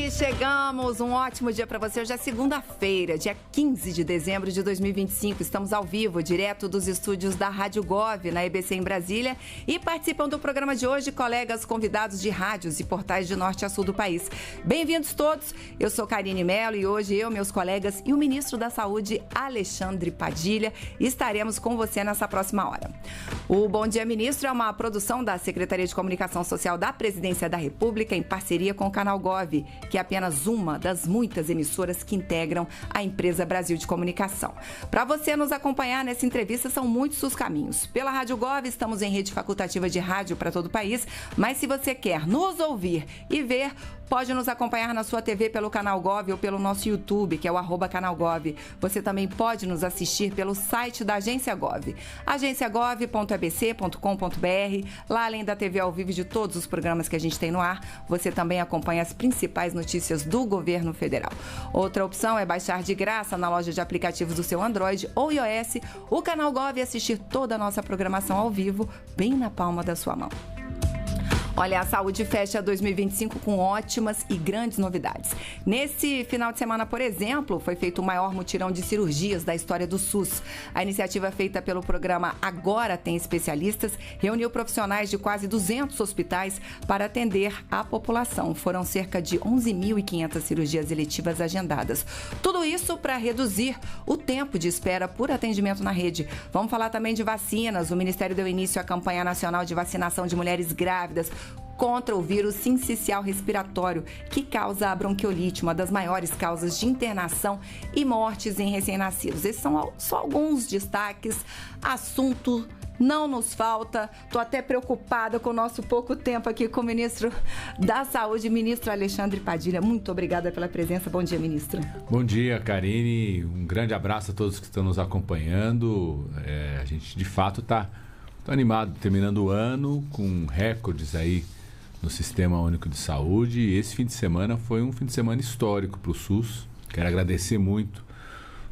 aí, chegamos. Um ótimo dia para você. Hoje é segunda-feira, dia 15 de dezembro de 2025. Estamos ao vivo, direto dos estúdios da Rádio Gov, na EBC em Brasília. E participam do programa de hoje colegas convidados de rádios e portais de norte a sul do país. Bem-vindos todos. Eu sou Karine Mello e hoje eu, meus colegas e o ministro da Saúde, Alexandre Padilha, estaremos com você nessa próxima hora. O Bom Dia Ministro é uma produção da Secretaria de Comunicação Social da Presidência da República em parceria com o Canal Gov, que é apenas uma das muitas emissoras que integram a empresa Brasil de Comunicação. Para você nos acompanhar nessa entrevista, são muitos os caminhos. Pela Rádio Gov, estamos em rede facultativa de rádio para todo o país, mas se você quer nos ouvir e ver, pode nos acompanhar na sua TV pelo Canal Gov ou pelo nosso YouTube, que é o @canalgov. Você também pode nos assistir pelo site da Agência Gov, agenciagov.abc.com.br. Lá, além da TV ao vivo de todos os programas que a gente tem no ar, você também acompanha as principais notícias do governo federal. Outra opção é baixar de graça na loja de aplicativos do seu Android ou iOS o Canal Gov e assistir toda a nossa programação ao vivo, bem na palma da sua mão. Olha, a saúde fecha 2025 com ótimas e grandes novidades. Nesse final de semana, por exemplo, foi feito o maior mutirão de cirurgias da história do SUS. A iniciativa feita pelo programa Agora Tem Especialistas reuniu profissionais de quase 200 hospitais para atender a população. Foram cerca de 11.500 cirurgias eletivas agendadas. Tudo isso para reduzir o tempo de espera por atendimento na rede. Vamos falar também de vacinas. O Ministério deu início à campanha nacional de vacinação de mulheres grávidas contra o vírus sincicial respiratório, que causa a bronquiolite, uma das maiores causas de internação e mortes em recém-nascidos. Esses são só alguns destaques. Assunto não nos falta. Estou até preocupada com o nosso pouco tempo aqui com o ministro da Saúde, ministro Alexandre Padilha. Muito obrigada pela presença. Bom dia, ministro. Bom dia, Karine. Um grande abraço a todos que estão nos acompanhando. A gente, de fato, está animado, terminando o ano com recordes aí no Sistema Único de Saúde. E esse fim de semana foi um fim de semana histórico para o SUS. Quero agradecer muito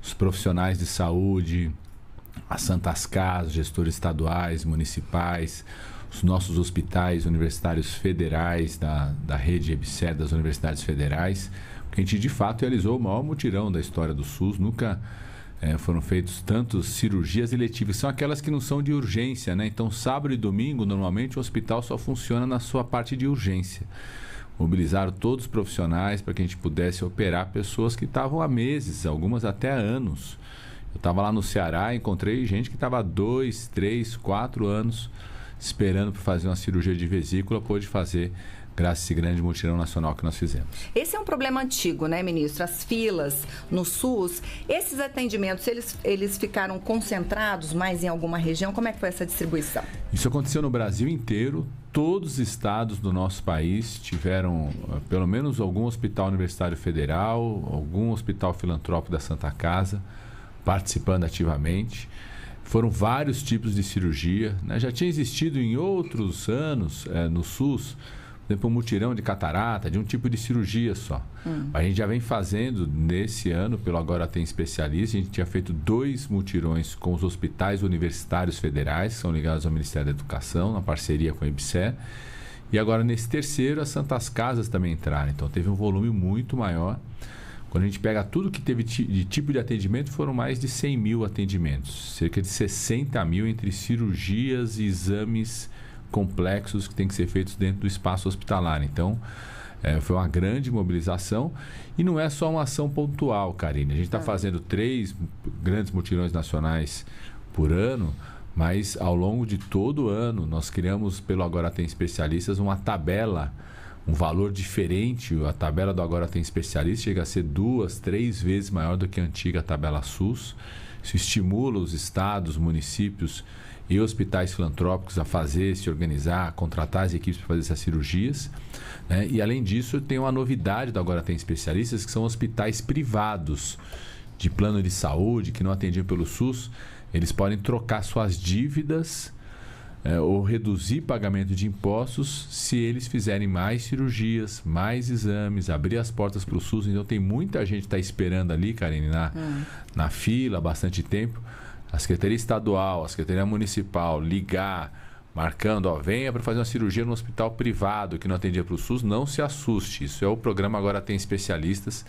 os profissionais de saúde, as Santas Casas, gestores estaduais, municipais, os nossos hospitais universitários federais da rede EBSER, das universidades federais, porque a gente de fato realizou o maior mutirão da história do SUS. Nunca foram feitas tantas cirurgias eletivas, são aquelas que não são de urgência, né? Então, sábado e domingo, normalmente o hospital só funciona na sua parte de urgência. Mobilizaram todos os profissionais para que a gente pudesse operar pessoas que estavam há meses, algumas até há anos. Eu estava lá no Ceará, encontrei gente que estava há 2, 3, 4 anos esperando para fazer uma cirurgia de vesícula, pôde fazer graças a esse grande mutirão nacional que nós fizemos. Esse é um problema antigo, né, ministro? As filas no SUS, esses atendimentos, eles ficaram concentrados mais em alguma região? Como é que foi essa distribuição? Isso aconteceu no Brasil inteiro. Todos os estados do nosso país tiveram pelo menos algum hospital universitário federal, algum hospital filantrópico da Santa Casa participando ativamente. Foram vários tipos de cirurgia, né? Já tinha existido em outros anos no SUS, por exemplo, um mutirão de catarata, de um tipo de cirurgia só. A gente já vem fazendo, nesse ano, pelo Agora Tem Especialista, a gente tinha feito 2 mutirões com os hospitais universitários federais, que são ligados ao Ministério da Educação, na parceria com a EBSER. E agora, nesse terceiro, as Santas Casas também entraram. Então, teve um volume muito maior. Quando a gente pega tudo que teve de tipo de atendimento, foram mais de 100 mil atendimentos. Cerca de 60 mil entre cirurgias e exames complexos que têm que ser feitos dentro do espaço hospitalar. Então, foi uma grande mobilização e não é só uma ação pontual, Karine. A gente está fazendo 3 grandes mutirões nacionais por ano, mas ao longo de todo o ano nós criamos, pelo Agora Tem Especialistas, uma tabela, um valor diferente. A tabela do Agora Tem Especialistas chega a ser 2, 3 vezes maior do que a antiga tabela SUS. Isso estimula os estados, municípios e hospitais filantrópicos a fazer, se organizar, a contratar as equipes para fazer essas cirurgias, né? E além disso, tem uma novidade do Agora Tem Especialistas, que são hospitais privados de plano de saúde, que não atendiam pelo SUS. Eles podem trocar suas dívidas ou reduzir pagamento de impostos se eles fizerem mais cirurgias, mais exames, abrir as portas para o SUS. Então tem muita gente que está esperando ali, Karine, na fila há bastante tempo. A Secretaria Estadual, a Secretaria Municipal ligar, marcando, venha para fazer uma cirurgia no hospital privado que não atendia para o SUS, não se assuste. Isso é o programa, agora tem especialistas.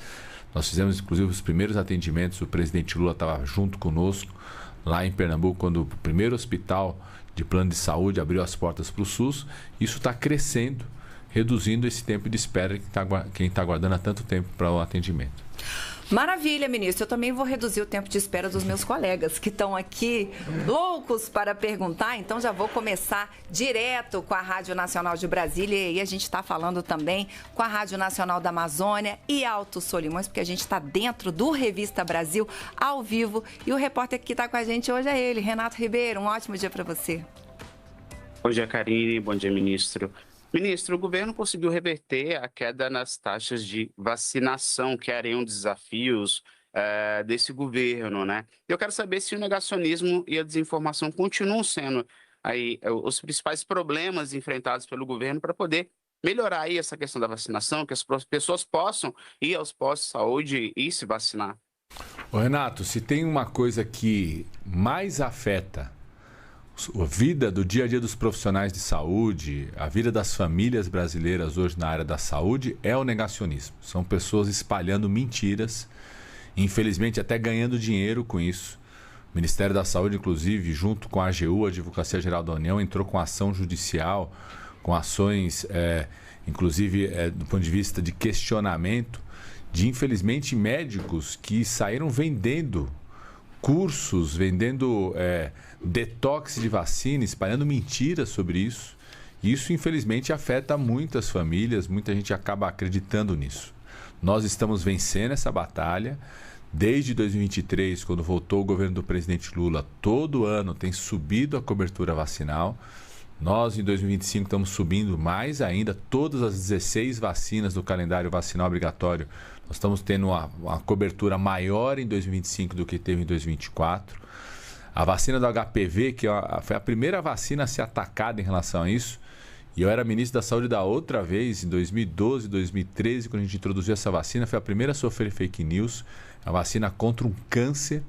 Nós fizemos, inclusive, os primeiros atendimentos, o presidente Lula estava junto conosco, lá em Pernambuco, quando o primeiro hospital de plano de saúde abriu as portas para o SUS. Isso está crescendo, reduzindo esse tempo de espera que quem está aguardando há tanto tempo para o atendimento. Maravilha, ministro. Eu também vou reduzir o tempo de espera dos meus colegas que estão aqui loucos para perguntar. Então, já vou começar direto com a Rádio Nacional de Brasília. E a gente está falando também com a Rádio Nacional da Amazônia e Alto Solimões, porque a gente está dentro do Revista Brasil, ao vivo. E o repórter que está com a gente hoje é ele, Renato Ribeiro. Um ótimo dia para você. Bom dia, Karine. Bom dia, ministro. Ministro, o governo conseguiu reverter a queda nas taxas de vacinação, que eram desafios desse governo, né? Eu quero saber se o negacionismo e a desinformação continuam sendo aí os principais problemas enfrentados pelo governo para poder melhorar aí essa questão da vacinação, que as pessoas possam ir aos postos de saúde e se vacinar. Ô Renato, se tem uma coisa que mais afeta a vida do dia a dia dos profissionais de saúde, a vida das famílias brasileiras hoje na área da saúde, é o negacionismo. São pessoas espalhando mentiras, infelizmente até ganhando dinheiro com isso. O Ministério da Saúde, inclusive, junto com a AGU, a Advocacia Geral da União, entrou com ação judicial, com ações, inclusive do ponto de vista de questionamento, de, infelizmente, médicos que saíram vendendo cursos, vendendo detox de vacina, espalhando mentiras sobre isso. Isso, infelizmente, afeta muitas famílias, muita gente acaba acreditando nisso. Nós estamos vencendo essa batalha. Desde 2023, quando voltou o governo do presidente Lula, todo ano tem subido a cobertura vacinal. Nós, em 2025, estamos subindo mais ainda. Todas as 16 vacinas do calendário vacinal obrigatório, nós estamos tendo uma cobertura maior em 2025 do que teve em 2024. A vacina do HPV, que foi a primeira vacina a ser atacada em relação a isso, e eu era ministro da Saúde da outra vez, em 2012, 2013, quando a gente introduziu essa vacina, foi a primeira a sofrer fake news, a vacina contra um câncer,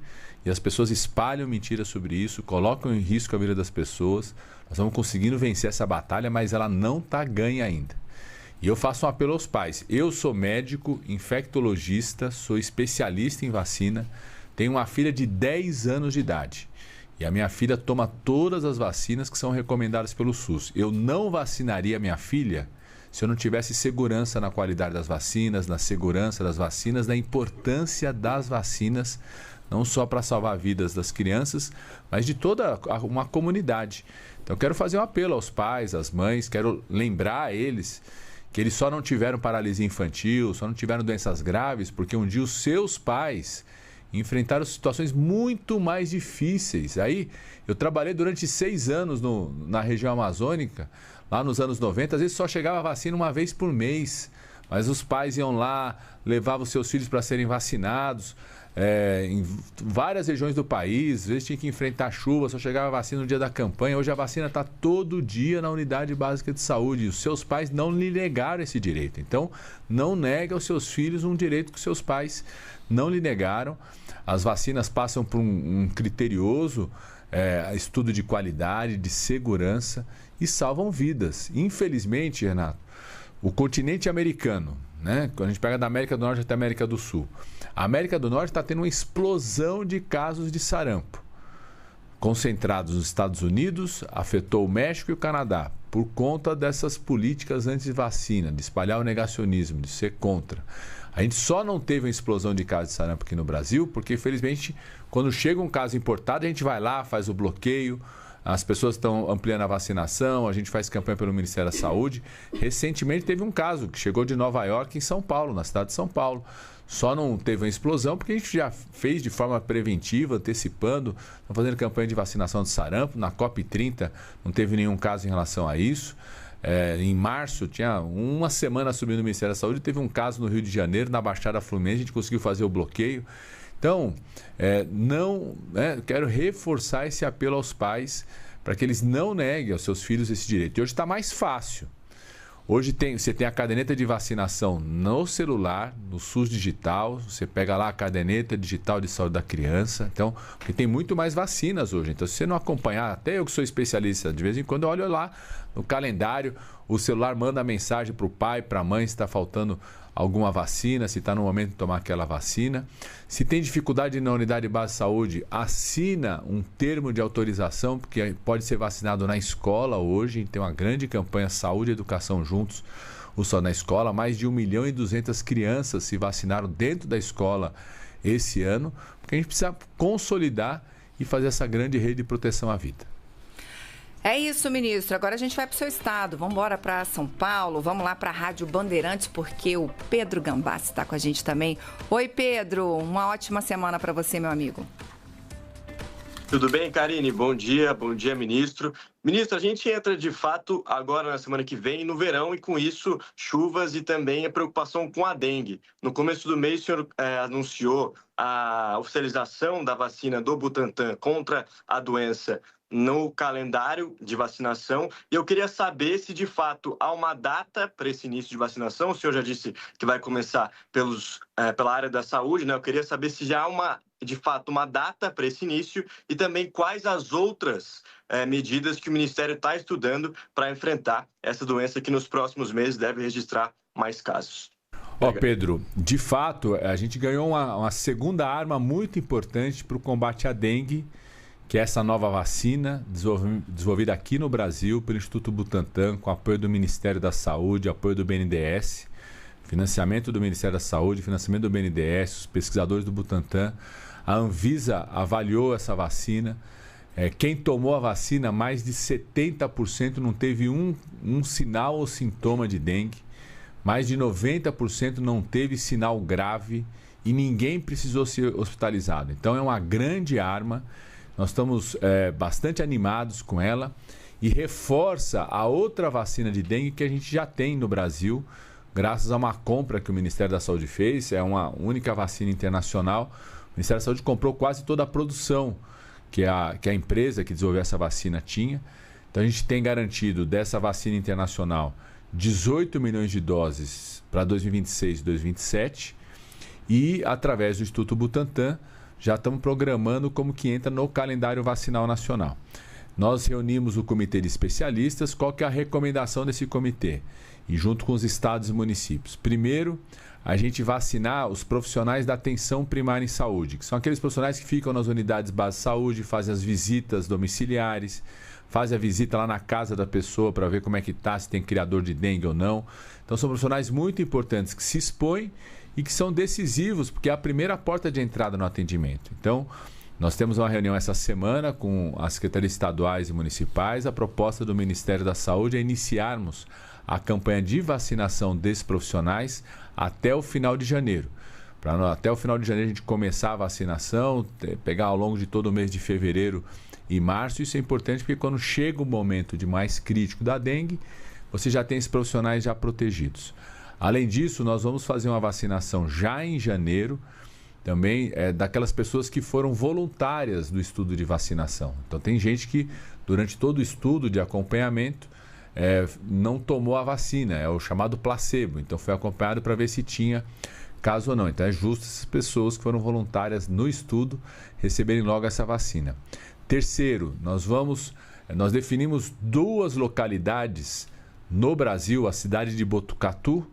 e as pessoas espalham mentiras sobre isso, colocam em risco a vida das pessoas. Nós estamos conseguindo vencer essa batalha, mas ela não está ganha ainda. E eu faço um apelo aos pais. Eu sou médico, infectologista, sou especialista em vacina, tenho uma filha de 10 anos de idade. E a minha filha toma todas as vacinas que são recomendadas pelo SUS. Eu não vacinaria minha filha se eu não tivesse segurança na qualidade das vacinas, na segurança das vacinas, na importância das vacinas, não só para salvar vidas das crianças, mas de toda uma comunidade. Então, eu quero fazer um apelo aos pais, às mães, quero lembrar a eles que eles só não tiveram paralisia infantil, só não tiveram doenças graves, porque um dia os seus pais enfrentaram situações muito mais difíceis. Aí, eu trabalhei durante 6 anos na região amazônica, lá nos anos 90, às vezes só chegava a vacina uma vez por mês, mas os pais iam lá, levavam seus filhos para serem vacinados, em várias regiões do país, às vezes tinha que enfrentar chuva, só chegava a vacina no dia da campanha. Hoje a vacina está todo dia na unidade básica de saúde e os seus pais não lhe negaram esse direito. Então, não negue aos seus filhos um direito que seus pais não lhe negaram. As vacinas passam por um criterioso estudo de qualidade, de segurança e salvam vidas. Infelizmente, Renato, o continente americano, né? Quando a gente pega da América do Norte até a América do Sul, a América do Norte está tendo uma explosão de casos de sarampo, concentrados nos Estados Unidos, afetou o México e o Canadá, por conta dessas políticas anti-vacina, de espalhar o negacionismo, de ser contra. A gente só não teve uma explosão de casos de sarampo aqui no Brasil, porque, infelizmente, quando chega um caso importado, a gente vai lá, faz o bloqueio, as pessoas estão ampliando a vacinação, a gente faz campanha pelo Ministério da Saúde. Recentemente teve um caso que chegou de Nova York em São Paulo, na cidade de São Paulo. Só não teve uma explosão porque a gente já fez de forma preventiva, antecipando, estamos fazendo campanha de vacinação de sarampo. Na COP30 não teve nenhum caso em relação a isso. Em março, tinha uma semana subindo no Ministério da Saúde, teve um caso no Rio de Janeiro, na Baixada Fluminense, a gente conseguiu fazer o bloqueio. Então, quero reforçar esse apelo aos pais para que eles não neguem aos seus filhos esse direito. E hoje está mais fácil. Hoje você tem a caderneta de vacinação no celular, no SUS digital, você pega lá a caderneta digital de saúde da criança. Então, porque tem muito mais vacinas hoje. Então, se você não acompanhar, até eu que sou especialista, de vez em quando eu olho lá no calendário, o celular manda mensagem para o pai, para a mãe, se está faltando alguma vacina, se está no momento de tomar aquela vacina. Se tem dificuldade na unidade base de saúde, assina um termo de autorização, porque pode ser vacinado na escola hoje. Tem uma grande campanha Saúde e Educação Juntos, o Só na Escola. Mais de 1.200.000 crianças se vacinaram dentro da escola esse ano, porque a gente precisa consolidar e fazer essa grande rede de proteção à vida. É isso, ministro. Agora a gente vai para o seu estado. Vamos embora para São Paulo. Vamos lá para a Rádio Bandeirantes, porque o Pedro Gambassi está com a gente também. Oi, Pedro. Uma ótima semana para você, meu amigo. Tudo bem, Karine? Bom dia, ministro. Ministro, a gente entra de fato agora na semana que vem no verão e com isso chuvas e também a preocupação com a dengue. No começo do mês o senhor anunciou a oficialização da vacina do Butantan contra a doença no calendário de vacinação. E eu queria saber se de fato há uma data para esse início de vacinação. O senhor já disse que vai começar pela área da saúde, né? Eu queria saber se já há de fato uma data para esse início e também quais as outras medidas que o Ministério está estudando para enfrentar essa doença que nos próximos meses deve registrar mais casos. Pedro, de fato, a gente ganhou uma segunda arma muito importante para o combate à dengue, que é essa nova vacina desenvolvida aqui no Brasil pelo Instituto Butantan, com apoio do Ministério da Saúde, apoio do BNDES, financiamento do Ministério da Saúde, financiamento do BNDES, os pesquisadores do Butantan. A Anvisa avaliou essa vacina. Quem tomou a vacina, mais de 70% não teve um sinal ou sintoma de dengue. Mais de 90% não teve sinal grave e ninguém precisou ser hospitalizado. Então é uma grande arma. Nós estamos bastante animados com ela e reforça a outra vacina de dengue que a gente já tem no Brasil, graças a uma compra que o Ministério da Saúde fez. É uma única vacina internacional. O Ministério da Saúde comprou quase toda a produção que a empresa que desenvolveu essa vacina tinha. Então a gente tem garantido dessa vacina internacional 18 milhões de doses para 2026 e 2027 e através do Instituto Butantan já estamos programando como que entra no calendário vacinal nacional. Nós reunimos o comitê de especialistas. Qual que é a recomendação desse comitê? E junto com os estados e municípios. Primeiro, a gente vacinar os profissionais da atenção primária em saúde, que são aqueles profissionais que ficam nas unidades base de saúde, fazem as visitas domiciliares, fazem a visita lá na casa da pessoa para ver como é que está, se tem criador de dengue ou não. Então são profissionais muito importantes que se expõem e que são decisivos, porque é a primeira porta de entrada no atendimento. Então, nós temos uma reunião essa semana com as secretarias estaduais e municipais. A proposta do Ministério da Saúde é iniciarmos a campanha de vacinação desses profissionais até o final de janeiro. Até o final de janeiro a gente começar a vacinação, pegar ao longo de todo o mês de fevereiro e março. Isso é importante porque quando chega o momento de mais crítico da dengue, você já tem esses profissionais já protegidos. Além disso, nós vamos fazer uma vacinação já em janeiro, também daquelas pessoas que foram voluntárias do estudo de vacinação. Então tem gente que durante todo o estudo de acompanhamento não tomou a vacina, é o chamado placebo. Então foi acompanhado para ver se tinha caso ou não. Então é justo essas pessoas que foram voluntárias no estudo receberem logo essa vacina. Terceiro, nós definimos 2 localidades no Brasil, a cidade de Botucatu,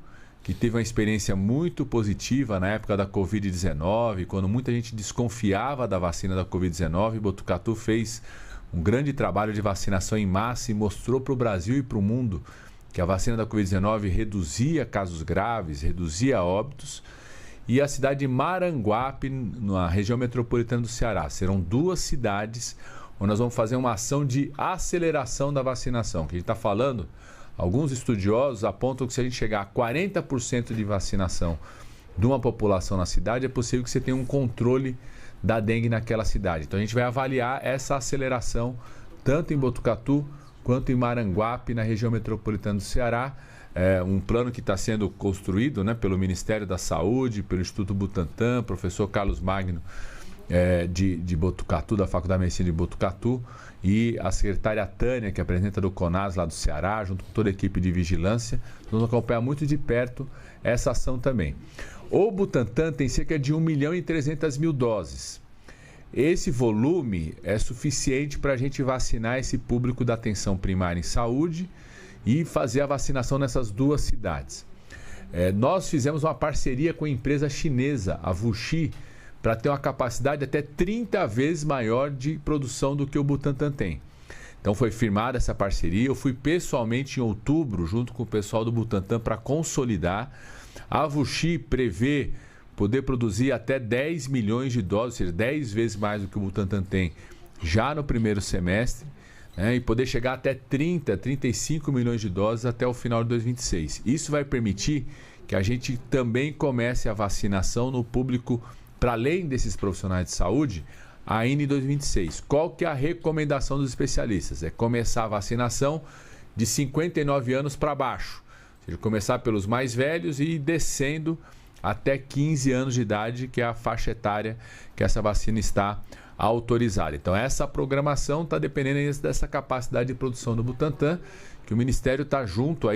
que teve uma experiência muito positiva na época da Covid-19, quando muita gente desconfiava da vacina da Covid-19. Botucatu fez um grande trabalho de vacinação em massa e mostrou para o Brasil e para o mundo que a vacina da Covid-19 reduzia casos graves, reduzia óbitos. E a cidade de Maranguape, na região metropolitana do Ceará. Serão 2 cidades onde nós vamos fazer uma ação de aceleração da vacinação. Que a gente está falando, alguns estudiosos apontam que se a gente chegar a 40% de vacinação de uma população na cidade, é possível que você tenha um controle da dengue naquela cidade. Então a gente vai avaliar essa aceleração tanto em Botucatu quanto em Maranguape, na região metropolitana do Ceará. Um plano que está sendo construído, né, pelo Ministério da Saúde, pelo Instituto Butantan, professor Carlos Magno de Botucatu, da Faculdade de Medicina de Botucatu, e a secretária Tânia, que é a presidenta do CONAS lá do Ceará, junto com toda a equipe de vigilância. Vamos acompanhar muito de perto essa ação também. O Butantan tem cerca de 1.300.000 doses. Esse volume é suficiente para a gente vacinar esse público da atenção primária em saúde e fazer a vacinação nessas duas cidades. Nós fizemos uma parceria com a empresa chinesa, a WuXi, para ter uma capacidade até 30 vezes maior de produção do que o Butantan tem. Então foi firmada essa parceria, eu fui pessoalmente em outubro junto com o pessoal do Butantan para consolidar. A WuXi prevê poder produzir até 10 milhões de doses, ou seja, 10 vezes mais do que o Butantan tem já no primeiro semestre, e poder chegar até 35 milhões de doses até o final de 2026. Isso vai permitir que a gente também comece a vacinação no público para além desses profissionais de saúde, ainda em 2026. Qual que é a recomendação dos especialistas? É começar a vacinação de 59 anos para baixo. Ou seja, começar pelos mais velhos e ir descendo até 15 anos de idade, que é a faixa etária que essa vacina está autorizada. Então, essa programação está dependendo dessa capacidade de produção do Butantan, que o Ministério está junto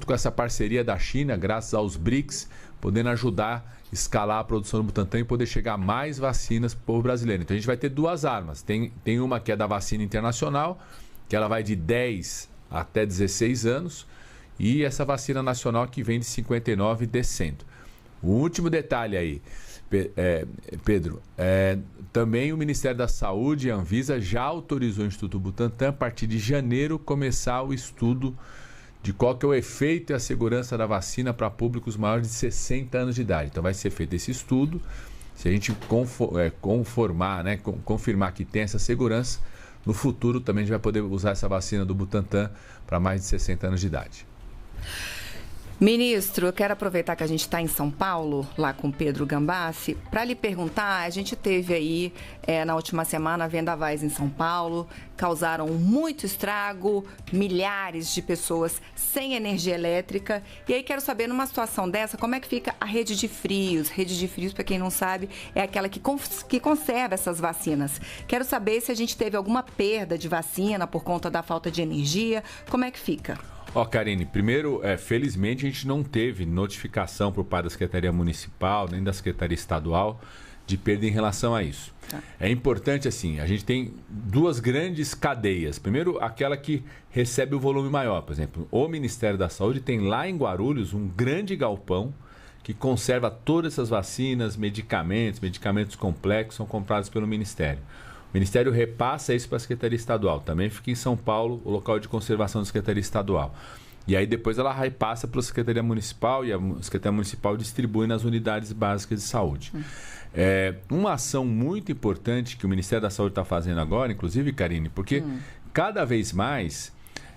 com essa parceria da China, graças aos BRICS, podendo ajudar a escalar a produção do Butantan e poder chegar a mais vacinas para o povo brasileiro. Então a gente vai ter duas armas. Tem uma que é da vacina internacional, que ela vai de 10 até 16 anos, e essa vacina nacional que vem de 59 descendo. O último detalhe aí, Pedro, também o Ministério da Saúde e a Anvisa já autorizou o Instituto Butantan, a partir de janeiro, começar o estudo de qual que é o efeito e a segurança da vacina para públicos maiores de 60 anos de idade. Então vai ser feito esse estudo. Se a gente confirmar que tem essa segurança, no futuro também a gente vai poder usar essa vacina do Butantan para mais de 60 anos de idade. Ministro, eu quero aproveitar que a gente está em São Paulo, lá com o Pedro Gambassi, para lhe perguntar, a gente teve aí na última semana vendavais em São Paulo, causaram muito estrago, milhares de pessoas sem energia elétrica. E aí quero saber, numa situação dessa, como é que fica a rede de frios? Rede de frios, para quem não sabe, é aquela que conserva essas vacinas. Quero saber se a gente teve alguma perda de vacina por conta da falta de energia, como é que fica? Karine, primeiro, felizmente a gente não teve notificação por parte da Secretaria Municipal, nem da Secretaria Estadual, de perda em relação a isso. É importante, assim, a gente tem duas grandes cadeias. Primeiro, aquela que recebe o volume maior. Por exemplo, o Ministério da Saúde tem lá em Guarulhos um grande galpão que conserva todas essas vacinas, medicamentos complexos, são comprados pelo Ministério. O Ministério repassa isso para a Secretaria Estadual. Também fica em São Paulo, o local de conservação da Secretaria Estadual. E aí depois ela repassa para a Secretaria Municipal e a Secretaria Municipal distribui nas unidades básicas de saúde. Uma ação muito importante que o Ministério da Saúde está fazendo agora, inclusive, Karine, porque cada vez mais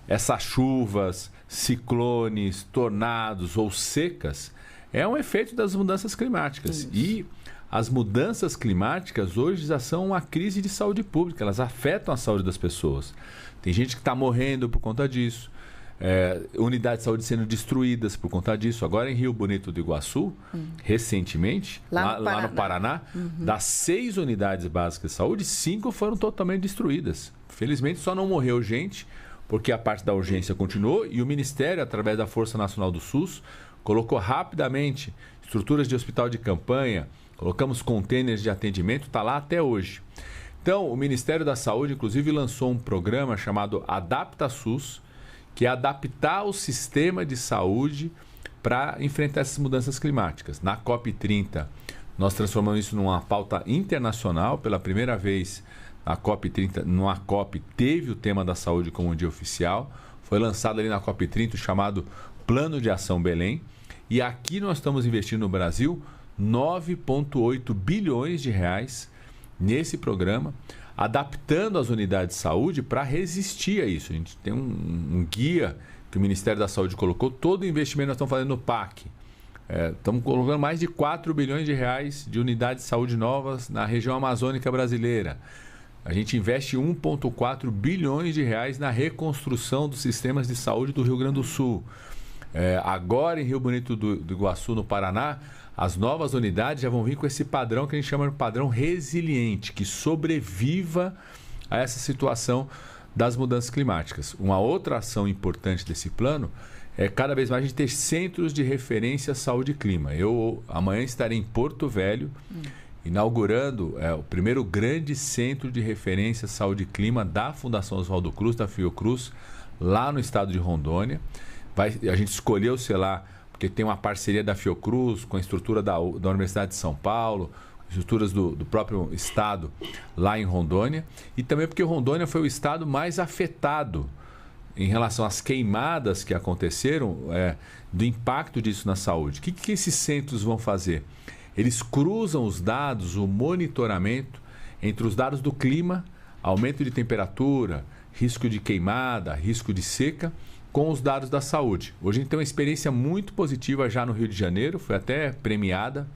essas chuvas, ciclones, tornados ou secas é um efeito das mudanças climáticas. Isso. E as mudanças climáticas hoje já são uma crise de saúde pública, elas afetam a saúde das pessoas. Tem gente que está morrendo por conta disso, unidades de saúde sendo destruídas por conta disso. Agora em Rio Bonito do Iguaçu, recentemente, lá no Paraná, das 6 unidades básicas de saúde, 5 foram totalmente destruídas. Felizmente só não morreu gente, porque a parte da urgência continuou e o Ministério, através da Força Nacional do SUS, colocou rapidamente estruturas de hospital de campanha, colocamos contêineres de atendimento, está lá até hoje. Então, o Ministério da Saúde, inclusive, lançou um programa chamado Adapta SUS, que é adaptar o sistema de saúde para enfrentar essas mudanças climáticas. Na COP30, nós transformamos isso numa pauta internacional. Pela primeira vez, a COP30, numa COP, teve o tema da saúde como um dia oficial. Foi lançado ali na COP30 o chamado Plano de Ação Belém. E aqui nós estamos investindo no Brasil 9,8 bilhões de reais nesse programa, adaptando as unidades de saúde para resistir a isso. A gente tem um guia que o Ministério da Saúde colocou, todo o investimento nós estamos fazendo no PAC. Estamos colocando mais de 4 bilhões de reais de unidades de saúde novas na região amazônica brasileira. A gente investe 1,4 bilhões de reais na reconstrução dos sistemas de saúde do Rio Grande do Sul. Agora em Rio Bonito do Iguaçu, no Paraná, as novas unidades já vão vir com esse padrão que a gente chama de padrão resiliente, que sobreviva a essa situação das mudanças climáticas. Uma outra ação importante desse plano é cada vez mais a gente ter centros de referência saúde e clima. Eu amanhã estarei em Porto Velho, inaugurando o primeiro grande centro de referência saúde e clima da Fundação Oswaldo Cruz, da Fiocruz, lá no estado de Rondônia. A gente escolheu, sei lá, porque tem uma parceria da Fiocruz com a estrutura da Universidade de São Paulo, estruturas do próprio estado lá em Rondônia, e também porque Rondônia foi o estado mais afetado em relação às queimadas que aconteceram, do impacto disso na saúde. O que esses centros vão fazer? Eles cruzam os dados, o monitoramento entre os dados do clima, aumento de temperatura, risco de queimada, risco de seca, com os dados da saúde. Hoje a gente tem uma experiência muito positiva já no Rio de Janeiro, foi até premiada.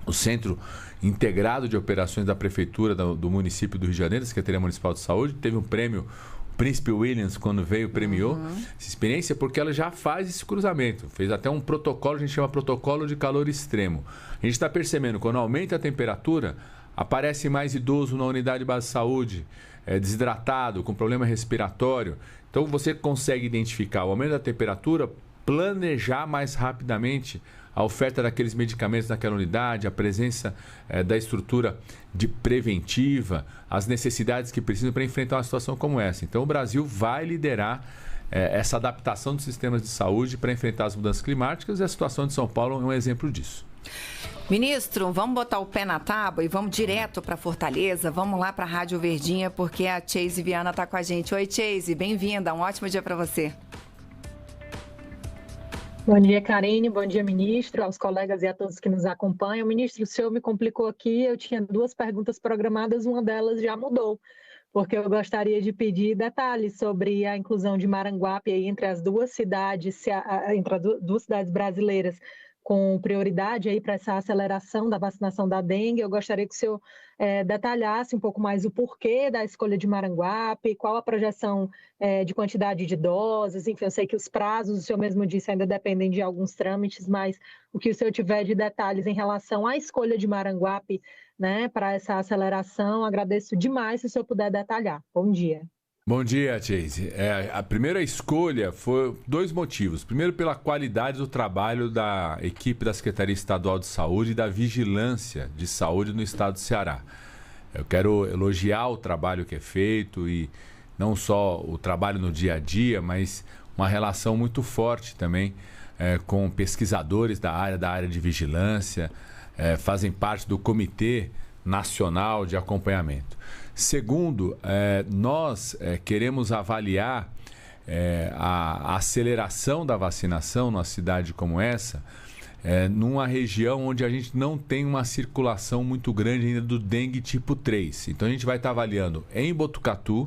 O Centro Integrado de Operações da Prefeitura do município do Rio de Janeiro, da Secretaria Municipal de Saúde, teve um prêmio, o Príncipe Williams, quando veio, premiou essa experiência, porque ela já faz esse cruzamento. Fez até um protocolo, a gente chama protocolo de calor extremo. A gente está percebendo, quando aumenta a temperatura, aparece mais idoso na unidade de base de saúde, desidratado, com problema respiratório. Então você consegue identificar o aumento da temperatura, planejar mais rapidamente a oferta daqueles medicamentos naquela unidade, a presença da estrutura de preventiva, as necessidades que precisam para enfrentar uma situação como essa. Então o Brasil vai liderar essa adaptação dos sistemas de saúde para enfrentar as mudanças climáticas, e a situação de São Paulo é um exemplo disso. Ministro, vamos botar o pé na tábua e vamos direto para Fortaleza, vamos lá para a Rádio Verdinha, porque a Chase Viana está com a gente. Oi, Chase, bem-vinda, um ótimo dia para você. Bom dia, Karine, bom dia, ministro, aos colegas e a todos que nos acompanham. Ministro, o senhor me complicou aqui, eu tinha 2 perguntas programadas, uma delas já mudou, porque eu gostaria de pedir detalhes sobre a inclusão de Maranguape aí entre as 2 cidades, entre as 2 cidades brasileiras, com prioridade aí para essa aceleração da vacinação da dengue. Eu gostaria que o senhor detalhasse um pouco mais o porquê da escolha de Maranguape, qual a projeção de quantidade de doses, enfim, eu sei que os prazos, o senhor mesmo disse, ainda dependem de alguns trâmites, mas o que o senhor tiver de detalhes em relação à escolha de Maranguape, né, para essa aceleração, agradeço demais se o senhor puder detalhar. Bom dia. Bom dia, Chase. A primeira escolha foi 2 motivos. Primeiro, pela qualidade do trabalho da equipe da Secretaria Estadual de Saúde e da Vigilância de Saúde no estado do Ceará. Eu quero elogiar o trabalho que é feito, e não só o trabalho no dia a dia, mas uma relação muito forte também com pesquisadores da área de vigilância, fazem parte do Comitê Nacional de Acompanhamento. Segundo, nós queremos avaliar a aceleração da vacinação numa cidade como essa, numa região onde a gente não tem uma circulação muito grande ainda do dengue tipo 3. Então a gente vai estar avaliando em Botucatu,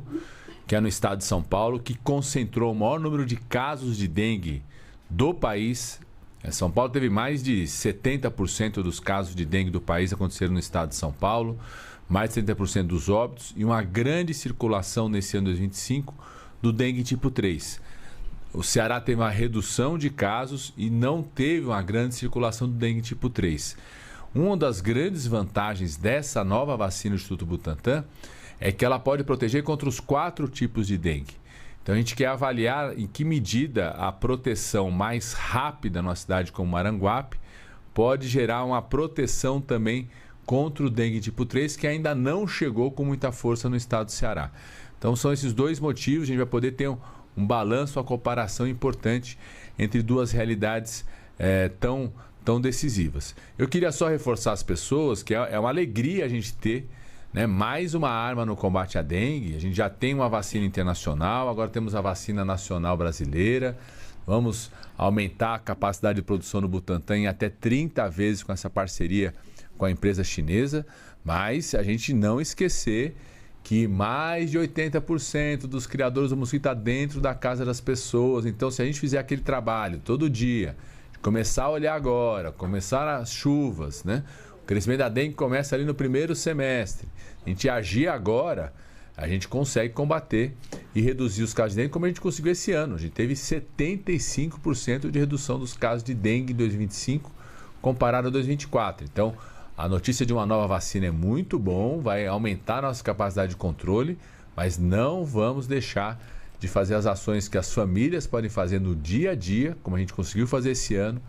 que é no estado de São Paulo, que concentrou o maior número de casos de dengue do país. São Paulo teve mais de 70% dos casos de dengue do país aconteceram no estado de São Paulo, mais de 70% dos óbitos, e uma grande circulação nesse ano de 2025 do dengue tipo 3. O Ceará teve uma redução de casos e não teve uma grande circulação do dengue tipo 3. Uma das grandes vantagens dessa nova vacina do Instituto Butantan é que ela pode proteger contra os 4 tipos de dengue. Então a gente quer avaliar em que medida a proteção mais rápida numa cidade como Maranguape pode gerar uma proteção também contra o dengue tipo 3, que ainda não chegou com muita força no estado do Ceará. Então são esses 2 motivos, a gente vai poder ter um balanço, uma comparação importante entre 2 realidades tão decisivas. Eu queria só reforçar as pessoas que é uma alegria a gente ter, né, mais uma arma no combate à dengue. A gente já tem uma vacina internacional, agora temos a vacina nacional brasileira. Vamos aumentar a capacidade de produção do Butantan em até 30 vezes com essa parceria com a empresa chinesa, mas a gente não esquecer que mais de 80% dos criadores do mosquito está dentro da casa das pessoas. Então, se a gente fizer aquele trabalho todo dia, começar a olhar agora, começar as chuvas, né? O crescimento da dengue começa ali no primeiro semestre. A gente agir agora, a gente consegue combater e reduzir os casos de dengue, como a gente conseguiu esse ano. A gente teve 75% de redução dos casos de dengue em 2025, comparado a 2024. Então, a notícia de uma nova vacina é muito bom, vai aumentar a nossa capacidade de controle, mas não vamos deixar de fazer as ações que as famílias podem fazer no dia a dia, como a gente conseguiu fazer esse ano,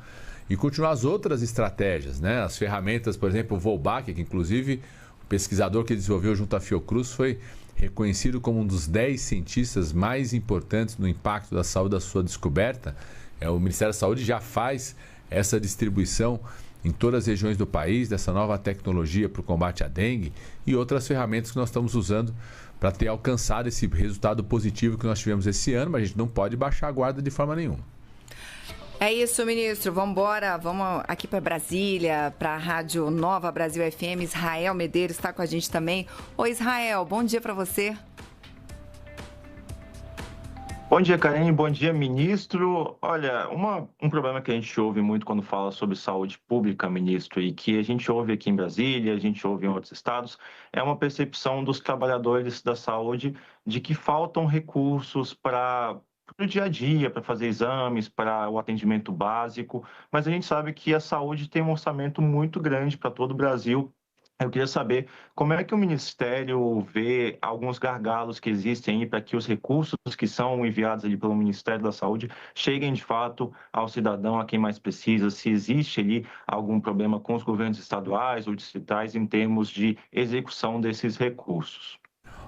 e continuar as outras estratégias, né? As ferramentas, por exemplo, o Volbach, que inclusive o pesquisador que desenvolveu junto à Fiocruz foi reconhecido como um dos 10 cientistas mais importantes no impacto da saúde da sua descoberta. O Ministério da Saúde já faz essa distribuição em todas as regiões do país, dessa nova tecnologia para o combate à dengue e outras ferramentas que nós estamos usando para ter alcançado esse resultado positivo que nós tivemos esse ano, mas a gente não pode baixar a guarda de forma nenhuma. É isso, ministro. Vamos embora. Vamos aqui para Brasília, para a Rádio Nova Brasil FM. Israel Medeiros está com a gente também. Oi, Israel. Bom dia para você. Bom dia, Karine. Bom dia, ministro. Olha, um problema que a gente ouve muito quando fala sobre saúde pública, ministro, e que a gente ouve aqui em Brasília, a gente ouve em outros estados, é uma percepção dos trabalhadores da saúde de que faltam recursos para o dia a dia, para fazer exames, para o atendimento básico, mas a gente sabe que a saúde tem um orçamento muito grande para todo o Brasil. Eu queria saber como é que o Ministério vê alguns gargalos que existem aí para que os recursos que são enviados ali pelo Ministério da Saúde cheguem de fato ao cidadão, a quem mais precisa, se existe ali algum problema com os governos estaduais ou distritais em termos de execução desses recursos.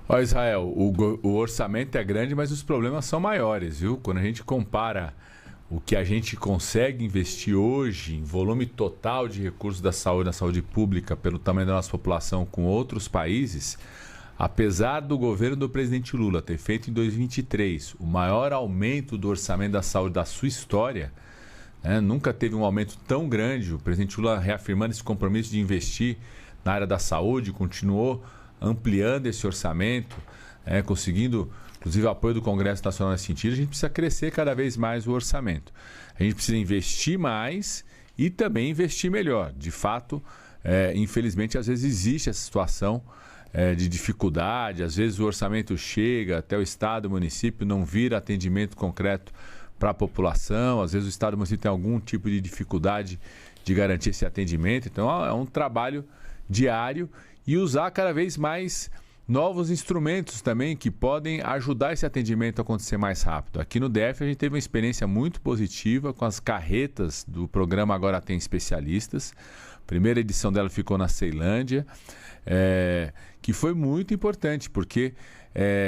Ó, Israel, o orçamento é grande, mas os problemas são maiores, viu? Quando a gente compara o que a gente consegue investir hoje em volume total de recursos da saúde, na saúde pública, pelo tamanho da nossa população com outros países, apesar do governo do presidente Lula ter feito em 2023 o maior aumento do orçamento da saúde da sua história, né? Nunca teve um aumento tão grande, o presidente Lula reafirmando esse compromisso de investir na área da saúde, continuou ampliando esse orçamento, conseguindo, inclusive, o apoio do Congresso Nacional nesse sentido. A gente precisa crescer cada vez mais o orçamento. A gente precisa investir mais e também investir melhor. De fato, infelizmente, às vezes existe essa situação de dificuldade, às vezes o orçamento chega até o Estado, o município, não vira atendimento concreto para a população, às vezes o Estado e o município tem algum tipo de dificuldade de garantir esse atendimento. Então, é um trabalho diário e usar cada vez mais novos instrumentos também que podem ajudar esse atendimento a acontecer mais rápido. Aqui no DF a gente teve uma experiência muito positiva com as carretas do programa Agora Tem Especialistas. A primeira edição dela ficou na Ceilândia, que foi muito importante porque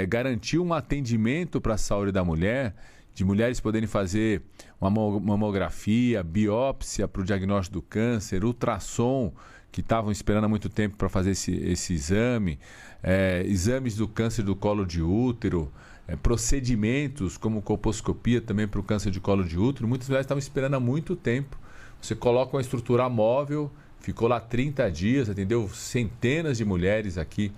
garantiu um atendimento para a saúde da mulher, de mulheres poderem fazer uma mamografia, biópsia para o diagnóstico do câncer, ultrassom, que estavam esperando há muito tempo para fazer esse exame, exames do câncer do colo de útero, procedimentos como colposcopia também para o câncer de colo de útero. Muitas mulheres estavam esperando há muito tempo. Você coloca uma estrutura móvel, ficou lá 30 dias, atendeu centenas de mulheres aqui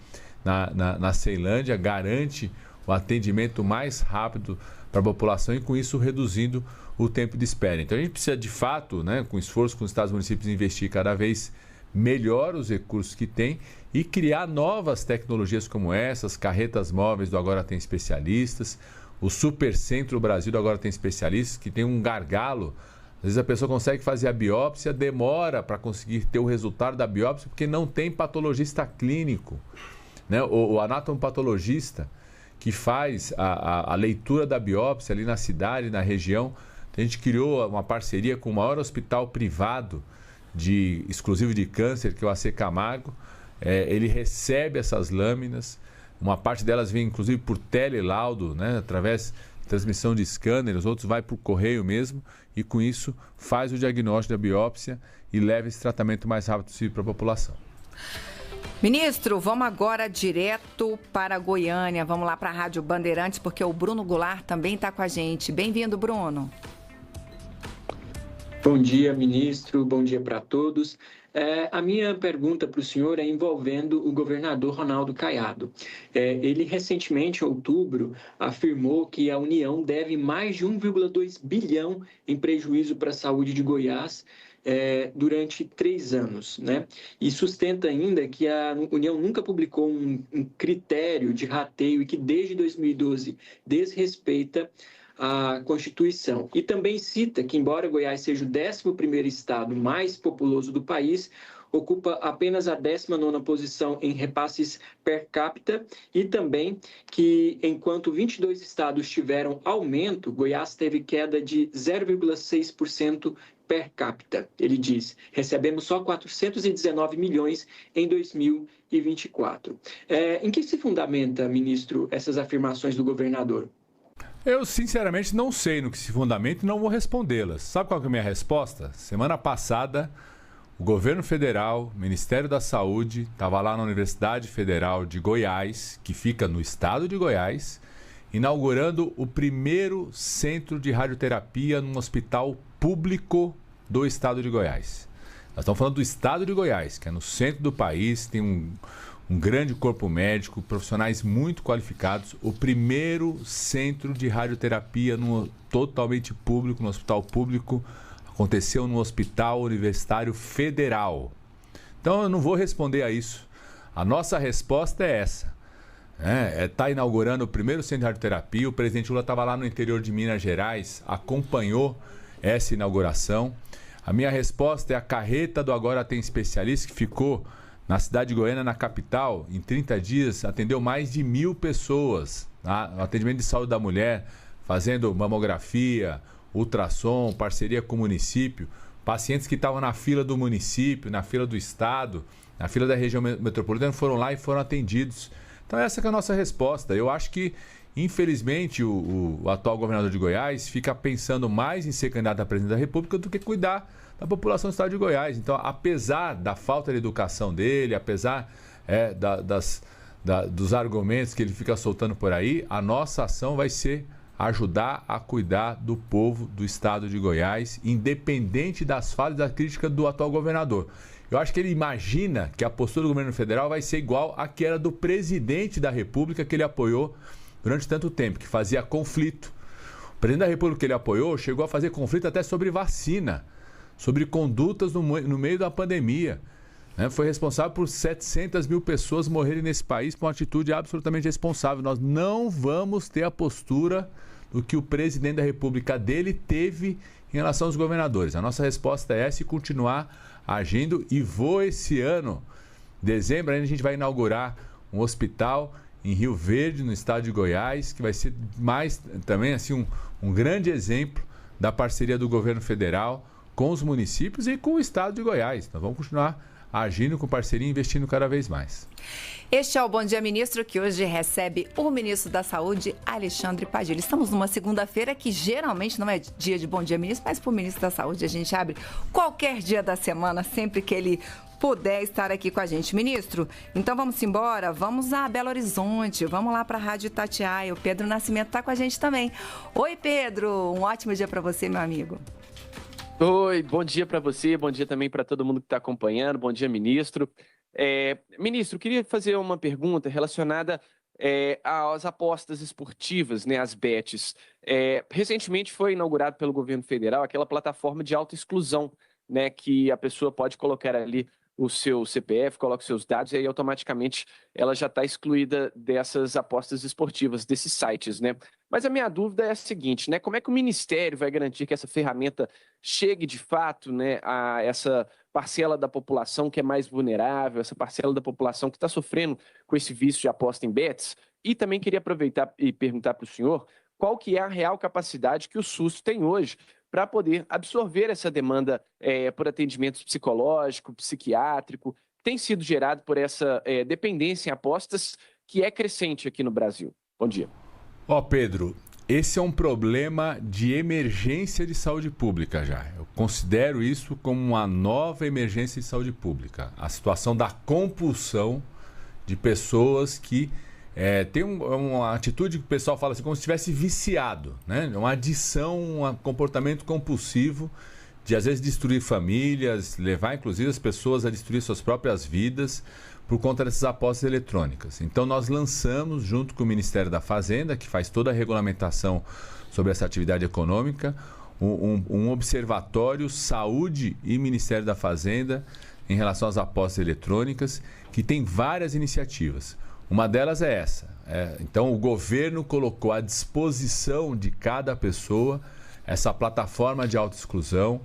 na Ceilândia, garante o atendimento mais rápido para a população e com isso reduzindo o tempo de espera. Então a gente precisa de fato, com esforço com os estados e municípios, investir cada vez melhor os recursos que tem e criar novas tecnologias como essas, carretas móveis do Agora Tem Especialistas, o Supercentro Brasil do Agora Tem Especialistas, que tem um gargalo. Às vezes a pessoa consegue fazer a biópsia, demora para conseguir ter o resultado da biópsia porque não tem patologista clínico, o anatomopatologista que faz a leitura da biópsia ali na cidade, na região. A gente criou uma parceria com o maior hospital privado exclusivo de câncer, que é o AC Camargo. Ele recebe essas lâminas, uma parte delas vem inclusive por telelaudo, através de transmissão de scanner, os outros vai para o correio mesmo, e com isso faz o diagnóstico da biópsia e leva esse tratamento mais rápido possível para a população. Ministro, vamos agora direto para Goiânia, vamos lá para a Rádio Bandeirantes, porque o Bruno Goulart também está com a gente. Bem-vindo, Bruno. Bom dia, ministro. Bom dia para todos. A minha pergunta para o senhor é envolvendo o governador Ronaldo Caiado. Ele recentemente, em outubro, afirmou que a União deve mais de 1,2 bilhão em prejuízo para a saúde de Goiás durante 3 anos, E sustenta ainda que a União nunca publicou um critério de rateio e que desde 2012 desrespeita à Constituição. E também cita que, embora Goiás seja o 11º estado mais populoso do país, ocupa apenas a 19ª posição em repasses per capita e também que, enquanto 22 estados tiveram aumento, Goiás teve queda de 0,6% per capita. Ele diz, recebemos só 419 milhões em 2024. Em que se fundamenta, ministro, essas afirmações do governador? Eu, sinceramente, não sei no que se fundamenta e não vou respondê-las. Sabe qual que é a minha resposta? Semana passada, o governo federal, o Ministério da Saúde, estava lá na Universidade Federal de Goiás, que fica no estado de Goiás, inaugurando o primeiro centro de radioterapia num hospital público do estado de Goiás. Nós estamos falando do estado de Goiás, que é no centro do país, tem um grande corpo médico, profissionais muito qualificados. O primeiro centro de radioterapia totalmente público, no hospital público, aconteceu no Hospital Universitário Federal. Então eu não vou responder a isso. A nossa resposta é essa. Está inaugurando o primeiro centro de radioterapia. O presidente Lula estava lá no interior de Minas Gerais, acompanhou essa inauguração. A minha resposta é a carreta do Agora Tem Especialista, que ficou na cidade de Goiânia, na capital, em 30 dias, atendeu mais de 1.000 pessoas. No atendimento de saúde da mulher, fazendo mamografia, ultrassom, parceria com o município, pacientes que estavam na fila do município, na fila do estado, na fila da região metropolitana, foram lá e foram atendidos. Então essa que é a nossa resposta. Eu acho que, infelizmente, o atual governador de Goiás fica pensando mais em ser candidato a presidente da República do que cuidar da população do estado de Goiás. Então, apesar da falta de educação dele, apesar dos argumentos que ele fica soltando por aí, a nossa ação vai ser ajudar a cuidar do povo do estado de Goiás, independente das falhas e da crítica do atual governador. Eu acho que ele imagina que a postura do governo federal vai ser igual à que era do presidente da República, que ele apoiou durante tanto tempo, que fazia conflito. O presidente da República que ele apoiou chegou a fazer conflito até sobre vacina, sobre condutas no meio da pandemia. Foi responsável por 700 mil pessoas morrerem nesse país por uma atitude absolutamente responsável. Nós não vamos ter a postura do que o presidente da República dele teve em relação aos governadores. A nossa resposta é essa e continuar agindo. E esse ano, dezembro, ainda a gente vai inaugurar um hospital em Rio Verde, no estado de Goiás, que vai ser mais também assim, um grande exemplo da parceria do governo federal com os municípios e com o estado de Goiás. Nós vamos continuar agindo com parceria e investindo cada vez mais. Este é o Bom Dia Ministro, que hoje recebe o ministro da Saúde, Alexandre Padilha. Estamos numa segunda-feira que geralmente não é dia de Bom Dia Ministro, mas para o ministro da Saúde a gente abre qualquer dia da semana, sempre que ele puder estar aqui com a gente. Ministro, então vamos embora, vamos a Belo Horizonte, vamos lá para a Rádio Itatiaia. O Pedro Nascimento está com a gente também. Oi, Pedro, um ótimo dia para você, meu amigo. Oi, bom dia para você, bom dia também para todo mundo que está acompanhando, bom dia, ministro. Ministro, queria fazer uma pergunta relacionada às apostas esportivas, né, as bets. Recentemente foi inaugurado pelo governo federal aquela plataforma de autoexclusão, né, que a pessoa pode colocar ali o seu CPF, coloca os seus dados e aí automaticamente ela já está excluída dessas apostas esportivas, desses sites, né? Mas a minha dúvida é a seguinte, né? Como é que o Ministério vai garantir que essa ferramenta chegue de fato, né, a essa parcela da população que é mais vulnerável, essa parcela da população que está sofrendo com esse vício de aposta em bets? E também queria aproveitar e perguntar para o senhor qual que é a real capacidade que o SUS tem hoje para poder absorver essa demanda por atendimento psicológico, psiquiátrico, que tem sido gerado por essa dependência em apostas que é crescente aqui no Brasil. Bom dia. Pedro, esse é um problema de emergência de saúde pública já. Eu considero isso como uma nova emergência de saúde pública. A situação da compulsão de pessoas que tem uma atitude que o pessoal fala assim, como se estivesse viciado, né? Uma adição, um comportamento compulsivo de, às vezes, destruir famílias, levar, inclusive, as pessoas a destruir suas próprias vidas por conta dessas apostas eletrônicas. Então, nós lançamos, junto com o Ministério da Fazenda, que faz toda a regulamentação sobre essa atividade econômica, um observatório Saúde e Ministério da Fazenda em relação às apostas eletrônicas, que tem várias iniciativas. Uma delas é essa, Então, o governo colocou à disposição de cada pessoa essa plataforma de autoexclusão.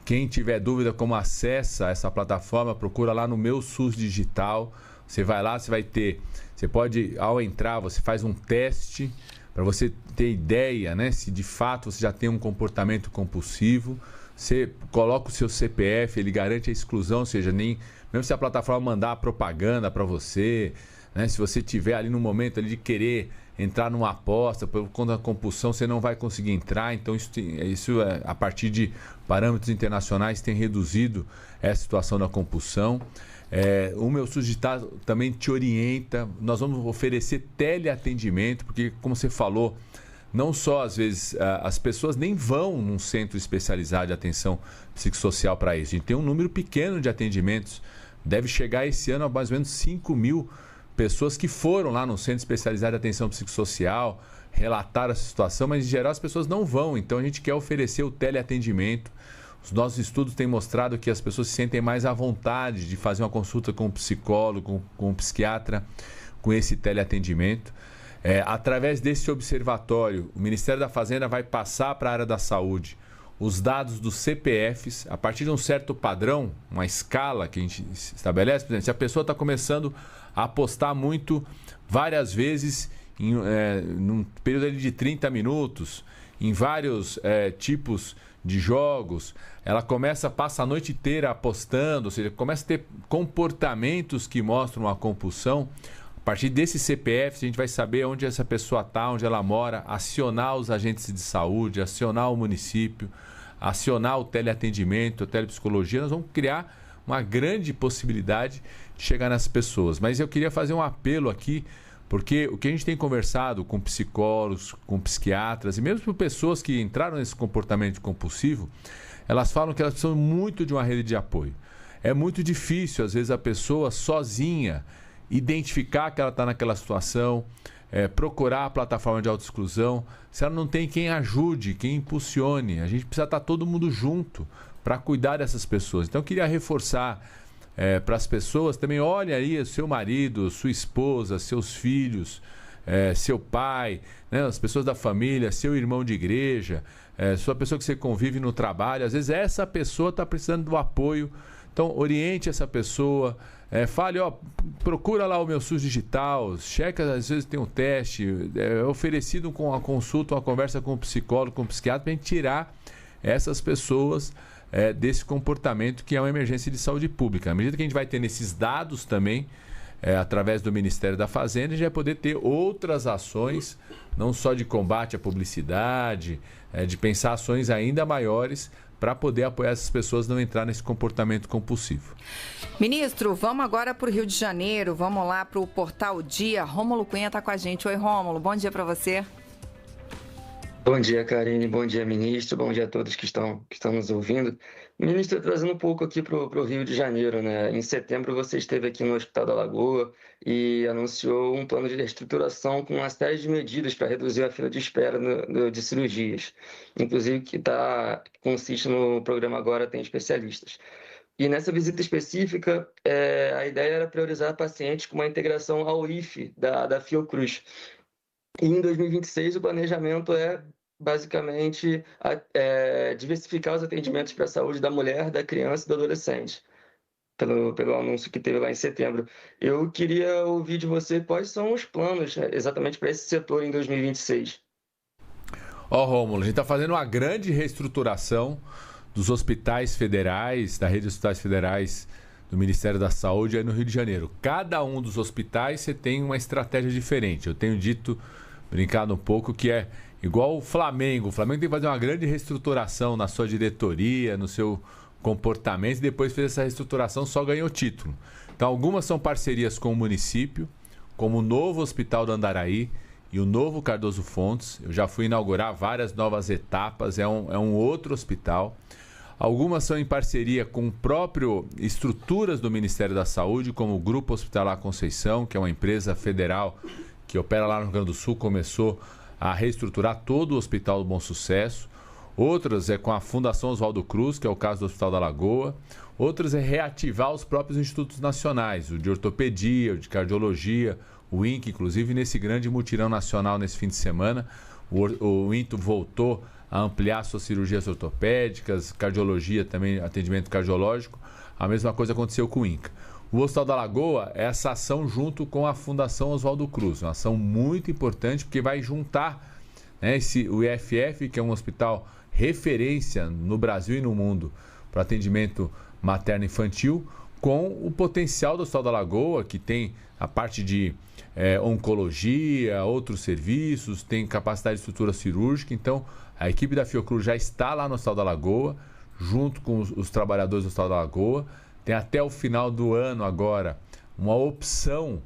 Quem tiver dúvida como acessa essa plataforma, procura lá no Meu SUS Digital. Você vai lá, você pode, ao entrar, você faz um teste para você ter ideia, né, se de fato você já tem um comportamento compulsivo. Você coloca o seu CPF, ele garante a exclusão, ou seja, mesmo se a plataforma mandar propaganda para você, né, se você tiver ali no momento ali de querer entrar numa aposta, por conta da compulsão, você não vai conseguir entrar. Então, isso a partir de parâmetros internacionais, tem reduzido essa situação da compulsão. O Meu SUS Digital também te orienta. Nós vamos oferecer teleatendimento, porque, como você falou, não só, às vezes, as pessoas nem vão num centro especializado de atenção psicossocial para isso. A gente tem um número pequeno de atendimentos. Deve chegar esse ano a mais ou menos 5 mil pessoas que foram lá no centro especializado de atenção psicossocial, relataram essa situação, mas, em geral, as pessoas não vão. Então, a gente quer oferecer o teleatendimento. Os nossos estudos têm mostrado que as pessoas se sentem mais à vontade de fazer uma consulta com um psicólogo, com um psiquiatra, com esse teleatendimento. Através desse observatório, o Ministério da Fazenda vai passar para a área da saúde os dados dos CPFs, a partir de um certo padrão, uma escala que a gente estabelece. Por exemplo, se a pessoa está começando a apostar muito, várias vezes, num período ali de 30 minutos, em vários tipos de jogos, ela passa a noite inteira apostando, ou seja, começa a ter comportamentos que mostram a compulsão. A partir desse CPF, a gente vai saber onde essa pessoa está, onde ela mora, acionar os agentes de saúde, acionar o município, acionar o teleatendimento, a telepsicologia. Nós vamos criar uma grande possibilidade de chegar nessas pessoas. Mas eu queria fazer um apelo aqui, porque o que a gente tem conversado com psicólogos, com psiquiatras e mesmo com pessoas que entraram nesse comportamento compulsivo, elas falam que elas precisam muito de uma rede de apoio. É muito difícil, às vezes, a pessoa sozinha identificar que ela está naquela situação, procurar a plataforma de autoexclusão, se ela não tem quem ajude, quem impulsione. A gente precisa estar todo mundo junto para cuidar dessas pessoas. Então, eu queria reforçar para as pessoas também: olhe aí o seu marido, sua esposa, seus filhos, seu pai, né, as pessoas da família, seu irmão de igreja, sua pessoa que você convive no trabalho. Às vezes essa pessoa está precisando do apoio. Então, oriente essa pessoa, fale, procura lá o Meu SUS Digital, checa, às vezes tem um teste, oferecido com a consulta, uma conversa com o psicólogo, com o psiquiatra, para a gente tirar essas pessoas desse comportamento que é uma emergência de saúde pública. À medida que a gente vai tendo esses dados também, através do Ministério da Fazenda, a gente vai poder ter outras ações, não só de combate à publicidade, de pensar ações ainda maiores para poder apoiar essas pessoas a não entrar nesse comportamento compulsivo. Ministro, vamos agora para o Rio de Janeiro, vamos lá para o Portal Dia. Rômulo Cunha está com a gente. Oi, Rômulo, bom dia para você. Bom dia, Karine, bom dia, ministro, bom dia a todos que estão nos ouvindo. Ministro, trazendo um pouco aqui para o Rio de Janeiro, né? Em setembro você esteve aqui no Hospital da Lagoa e anunciou um plano de reestruturação com uma série de medidas para reduzir a fila de espera de cirurgias, inclusive que consiste no programa Agora Tem Especialistas. E nessa visita específica, a ideia era priorizar pacientes com uma integração ao IFE da Fiocruz. E em 2026 o planejamento basicamente diversificar os atendimentos para a saúde da mulher, da criança e do adolescente, pelo anúncio que teve lá em setembro. Eu queria ouvir de você quais são os planos exatamente para esse setor em 2026. Rômulo, a gente está fazendo uma grande reestruturação dos hospitais federais, da rede de hospitais federais do Ministério da Saúde aí no Rio de Janeiro. Cada um dos hospitais você tem uma estratégia diferente. Eu tenho brincado um pouco, que é igual o Flamengo. O Flamengo tem que fazer uma grande reestruturação na sua diretoria, no seu comportamento, e depois fez essa reestruturação, só ganhou título. Então, algumas são parcerias com o município, como o novo Hospital do Andaraí e o novo Cardoso Fontes. Eu já fui inaugurar várias novas etapas, é um outro hospital. Algumas são em parceria com próprio estruturas do Ministério da Saúde, como o Grupo Hospitalar Conceição, que é uma empresa federal que opera lá no Rio Grande do Sul, começou a reestruturar todo o Hospital do Bom Sucesso. Outras com a Fundação Oswaldo Cruz, que é o caso do Hospital da Lagoa. Outras reativar os próprios institutos nacionais, o de ortopedia, o de cardiologia, o o INCA, inclusive, nesse grande mutirão nacional nesse fim de semana. O INTO voltou a ampliar suas cirurgias ortopédicas, cardiologia também, atendimento cardiológico. A mesma coisa aconteceu com o INCA. O Hospital da Lagoa é essa ação junto com a Fundação Oswaldo Cruz, uma ação muito importante porque vai juntar, né, o IFF, que é um hospital referência no Brasil e no mundo para atendimento materno-infantil, com o potencial do Hospital da Lagoa, que tem a parte de oncologia, outros serviços, tem capacidade de estrutura cirúrgica. Então, a equipe da Fiocruz já está lá no Hospital da Lagoa, junto com os trabalhadores do Hospital da Lagoa. Tem até o final do ano agora uma opção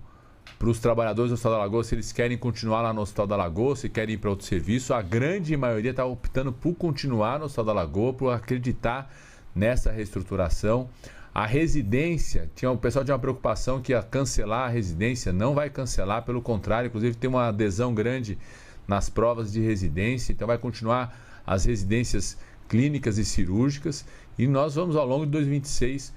para os trabalhadores do Hospital da Lagoa, se eles querem continuar lá no Hospital da Lagoa, se querem ir para outro serviço. A grande maioria está optando por continuar no Hospital da Lagoa, por acreditar nessa reestruturação. A residência, o pessoal tinha uma preocupação que ia cancelar a residência, não vai cancelar, pelo contrário, inclusive tem uma adesão grande nas provas de residência, então vai continuar as residências clínicas e cirúrgicas, e nós vamos ao longo de 2026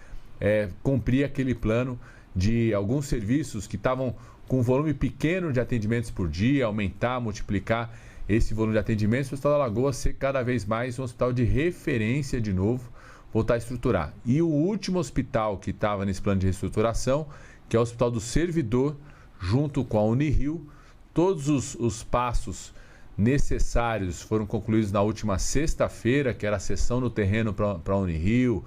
cumprir aquele plano de alguns serviços que estavam com um volume pequeno de atendimentos por dia, aumentar, multiplicar esse volume de atendimentos, para o Hospital da Lagoa ser cada vez mais um hospital de referência de novo, voltar a estruturar. E o último hospital que estava nesse plano de reestruturação, que é o Hospital do Servidor, junto com a Unirio, todos os passos necessários foram concluídos na última sexta-feira, que era a cessão no terreno para a Unirio,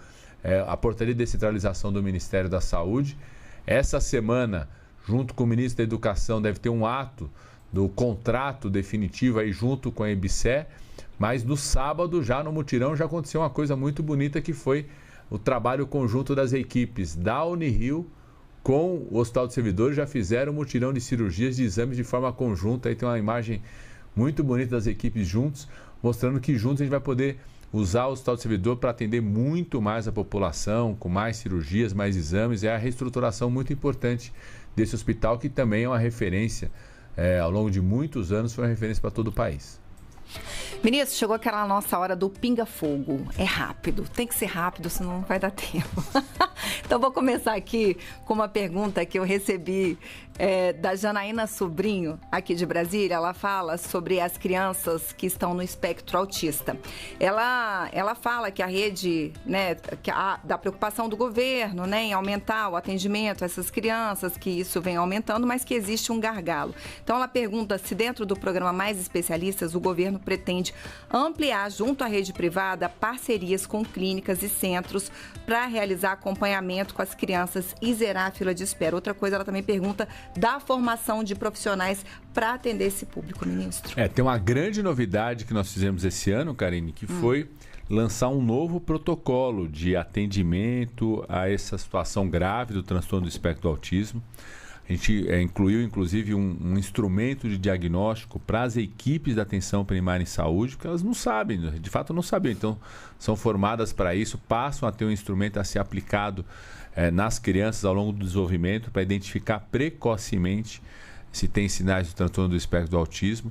a portaria de descentralização do Ministério da Saúde. Essa semana, junto com o Ministro da Educação, deve ter um ato do contrato definitivo aí junto com a EBSER, mas no sábado, já no mutirão, já aconteceu uma coisa muito bonita, que foi o trabalho conjunto das equipes da Unirio com o Hospital do Servidor. Já fizeram um mutirão de cirurgias, de exames de forma conjunta. Aí tem uma imagem muito bonita das equipes juntos, mostrando que juntos a gente vai poder usar o Hospital do Servidor para atender muito mais a população, com mais cirurgias, mais exames. É a reestruturação muito importante desse hospital, que também é uma referência, ao longo de muitos anos, foi uma referência para todo o país. Ministro, chegou aquela nossa hora do pinga-fogo. É rápido, tem que ser rápido, senão não vai dar tempo. Então, vou começar aqui com uma pergunta que eu recebi da Janaína Sobrinho, aqui de Brasília. Ela fala sobre as crianças que estão no espectro autista. Ela fala que a rede, né, da preocupação do governo, né, em aumentar o atendimento a essas crianças, que isso vem aumentando, mas que existe um gargalo. Então, ela pergunta se dentro do programa Mais Especialistas, o governo pretende ampliar, junto à rede privada, parcerias com clínicas e centros para realizar acompanhamento com as crianças e zerar a fila de espera. Outra coisa, ela também pergunta da formação de profissionais para atender esse público, ministro. Tem uma grande novidade que nós fizemos esse ano, Karine, que foi lançar um novo protocolo de atendimento a essa situação grave do transtorno do espectro do autismo. A gente incluiu, inclusive, um instrumento de diagnóstico para as equipes da atenção primária em saúde, porque elas não sabem, de fato não sabiam. Então, são formadas para isso, passam a ter um instrumento a ser aplicado nas crianças ao longo do desenvolvimento, para identificar precocemente se tem sinais do transtorno do espectro do autismo.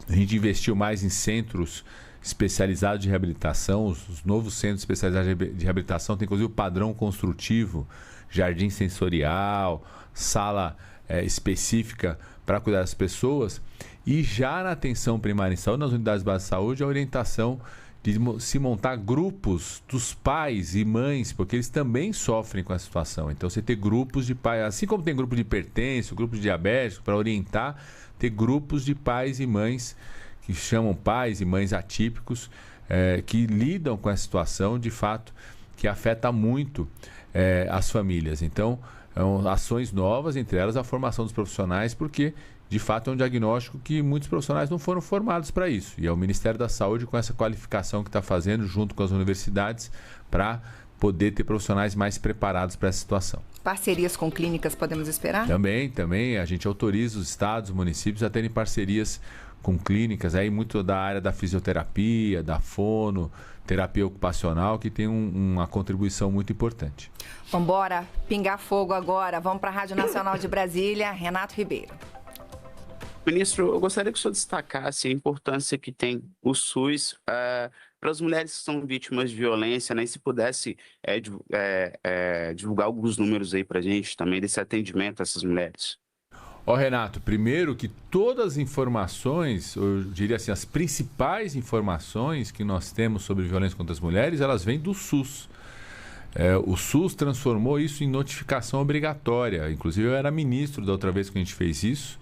A gente investiu mais em centros especializados de reabilitação. Os novos centros especializados de reabilitação têm, inclusive, o padrão construtivo, jardim sensorial, sala específica para cuidar das pessoas. E já na atenção primária em saúde, nas unidades básicas de saúde, a orientação de se montar grupos dos pais e mães, porque eles também sofrem com essa situação. Então, você ter grupos de pais, assim como tem grupo de hipertenso, grupo de diabético, para orientar, ter grupos de pais e mães, que chamam pais e mães atípicos, que lidam com essa situação, de fato, que afeta muito as famílias. Então, ações novas, entre elas a formação dos profissionais, porque de fato é um diagnóstico que muitos profissionais não foram formados para isso. E é o Ministério da Saúde, com essa qualificação que está fazendo, junto com as universidades, para poder ter profissionais mais preparados para essa situação. Parcerias com clínicas podemos esperar? Também. A gente autoriza os estados, municípios a terem parcerias com clínicas, aí muito da área da fisioterapia, da fono, terapia ocupacional, que tem uma contribuição muito importante. Vamos embora, pingar fogo agora. Vamos para a Rádio Nacional de Brasília, Renato Ribeiro. Ministro, eu gostaria que o senhor destacasse a importância que tem o SUS para as mulheres que são vítimas de violência, né? E se pudesse divulgar alguns números aí para a gente também desse atendimento a essas mulheres. Renato, primeiro que todas as informações, eu diria assim, as principais informações que nós temos sobre violência contra as mulheres, elas vêm do SUS. O SUS transformou isso em notificação obrigatória. Inclusive, eu era ministro da outra vez que a gente fez isso.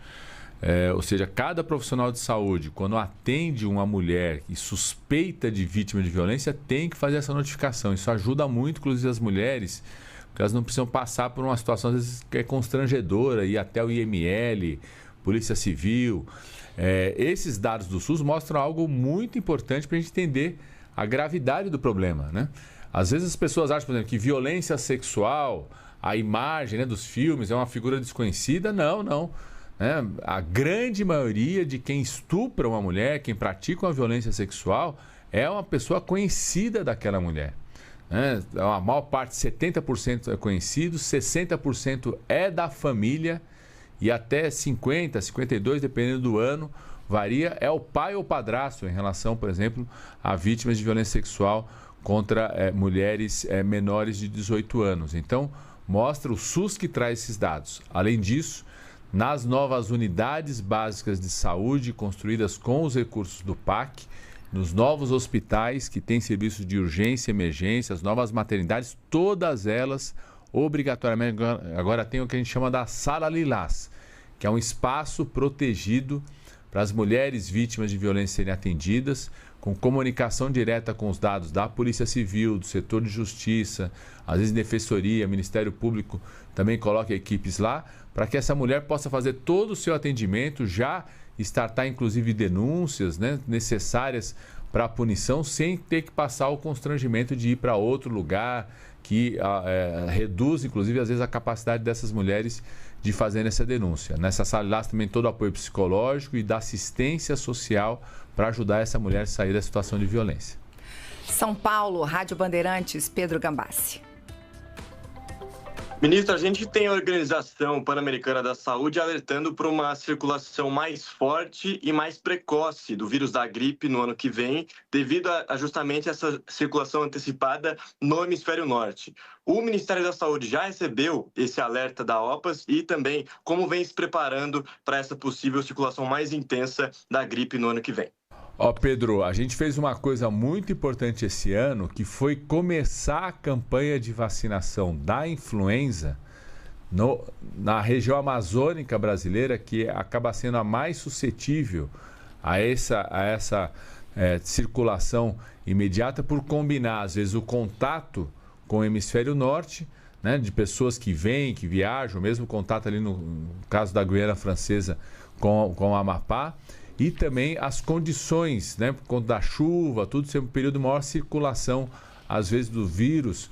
Ou seja, cada profissional de saúde, quando atende uma mulher e suspeita de vítima de violência, tem que fazer essa notificação. Isso ajuda muito, inclusive, as mulheres, porque elas não precisam passar por uma situação, às vezes, que é constrangedora, ir até o IML, Polícia Civil. Esses dados do SUS mostram algo muito importante para a gente entender a gravidade do problema, né? Às vezes as pessoas acham, por exemplo, que violência sexual, a imagem, né, dos filmes, é uma figura desconhecida. Não. A grande maioria de quem estupra uma mulher, quem pratica uma violência sexual, é uma pessoa conhecida daquela mulher. A maior parte, 70% é conhecido, 60% é da família e até 50%, 52%, dependendo do ano, varia, é o pai ou padrasto em relação, por exemplo, a vítimas de violência sexual contra mulheres menores de 18 anos. Então, mostra o SUS que traz esses dados. Além disso, nas novas unidades básicas de saúde construídas com os recursos do PAC, nos novos hospitais que têm serviços de urgência e emergência, as novas maternidades, todas elas obrigatoriamente agora tem o que a gente chama da Sala Lilás, que é um espaço protegido para as mulheres vítimas de violência serem atendidas, com comunicação direta com os dados da Polícia Civil, do setor de justiça, às vezes Defensoria, Ministério Público também coloca equipes lá, para que essa mulher possa fazer todo o seu atendimento, já startar inclusive denúncias, né, necessárias para a punição, sem ter que passar o constrangimento de ir para outro lugar, que reduz inclusive às vezes a capacidade dessas mulheres de fazer essa denúncia. Nessa sala lá também todo o apoio psicológico e da assistência social para ajudar essa mulher a sair da situação de violência. São Paulo, Rádio Bandeirantes, Pedro Gambassi. Ministro, a gente tem a Organização Pan-Americana da Saúde alertando para uma circulação mais forte e mais precoce do vírus da gripe no ano que vem, devido a justamente essa circulação antecipada no hemisfério norte. O Ministério da Saúde já recebeu esse alerta da OPAS e também como vem se preparando para essa possível circulação mais intensa da gripe no ano que vem. Pedro, a gente fez uma coisa muito importante esse ano, que foi começar a campanha de vacinação da influenza na região amazônica brasileira, que acaba sendo a mais suscetível a essa circulação imediata, por combinar, às vezes, o contato com o hemisfério norte, né, de pessoas que vêm, que viajam, mesmo contato ali no caso da Guiana Francesa com o Amapá, e também as condições, né, por conta da chuva, tudo ser um período de maior circulação, às vezes, do vírus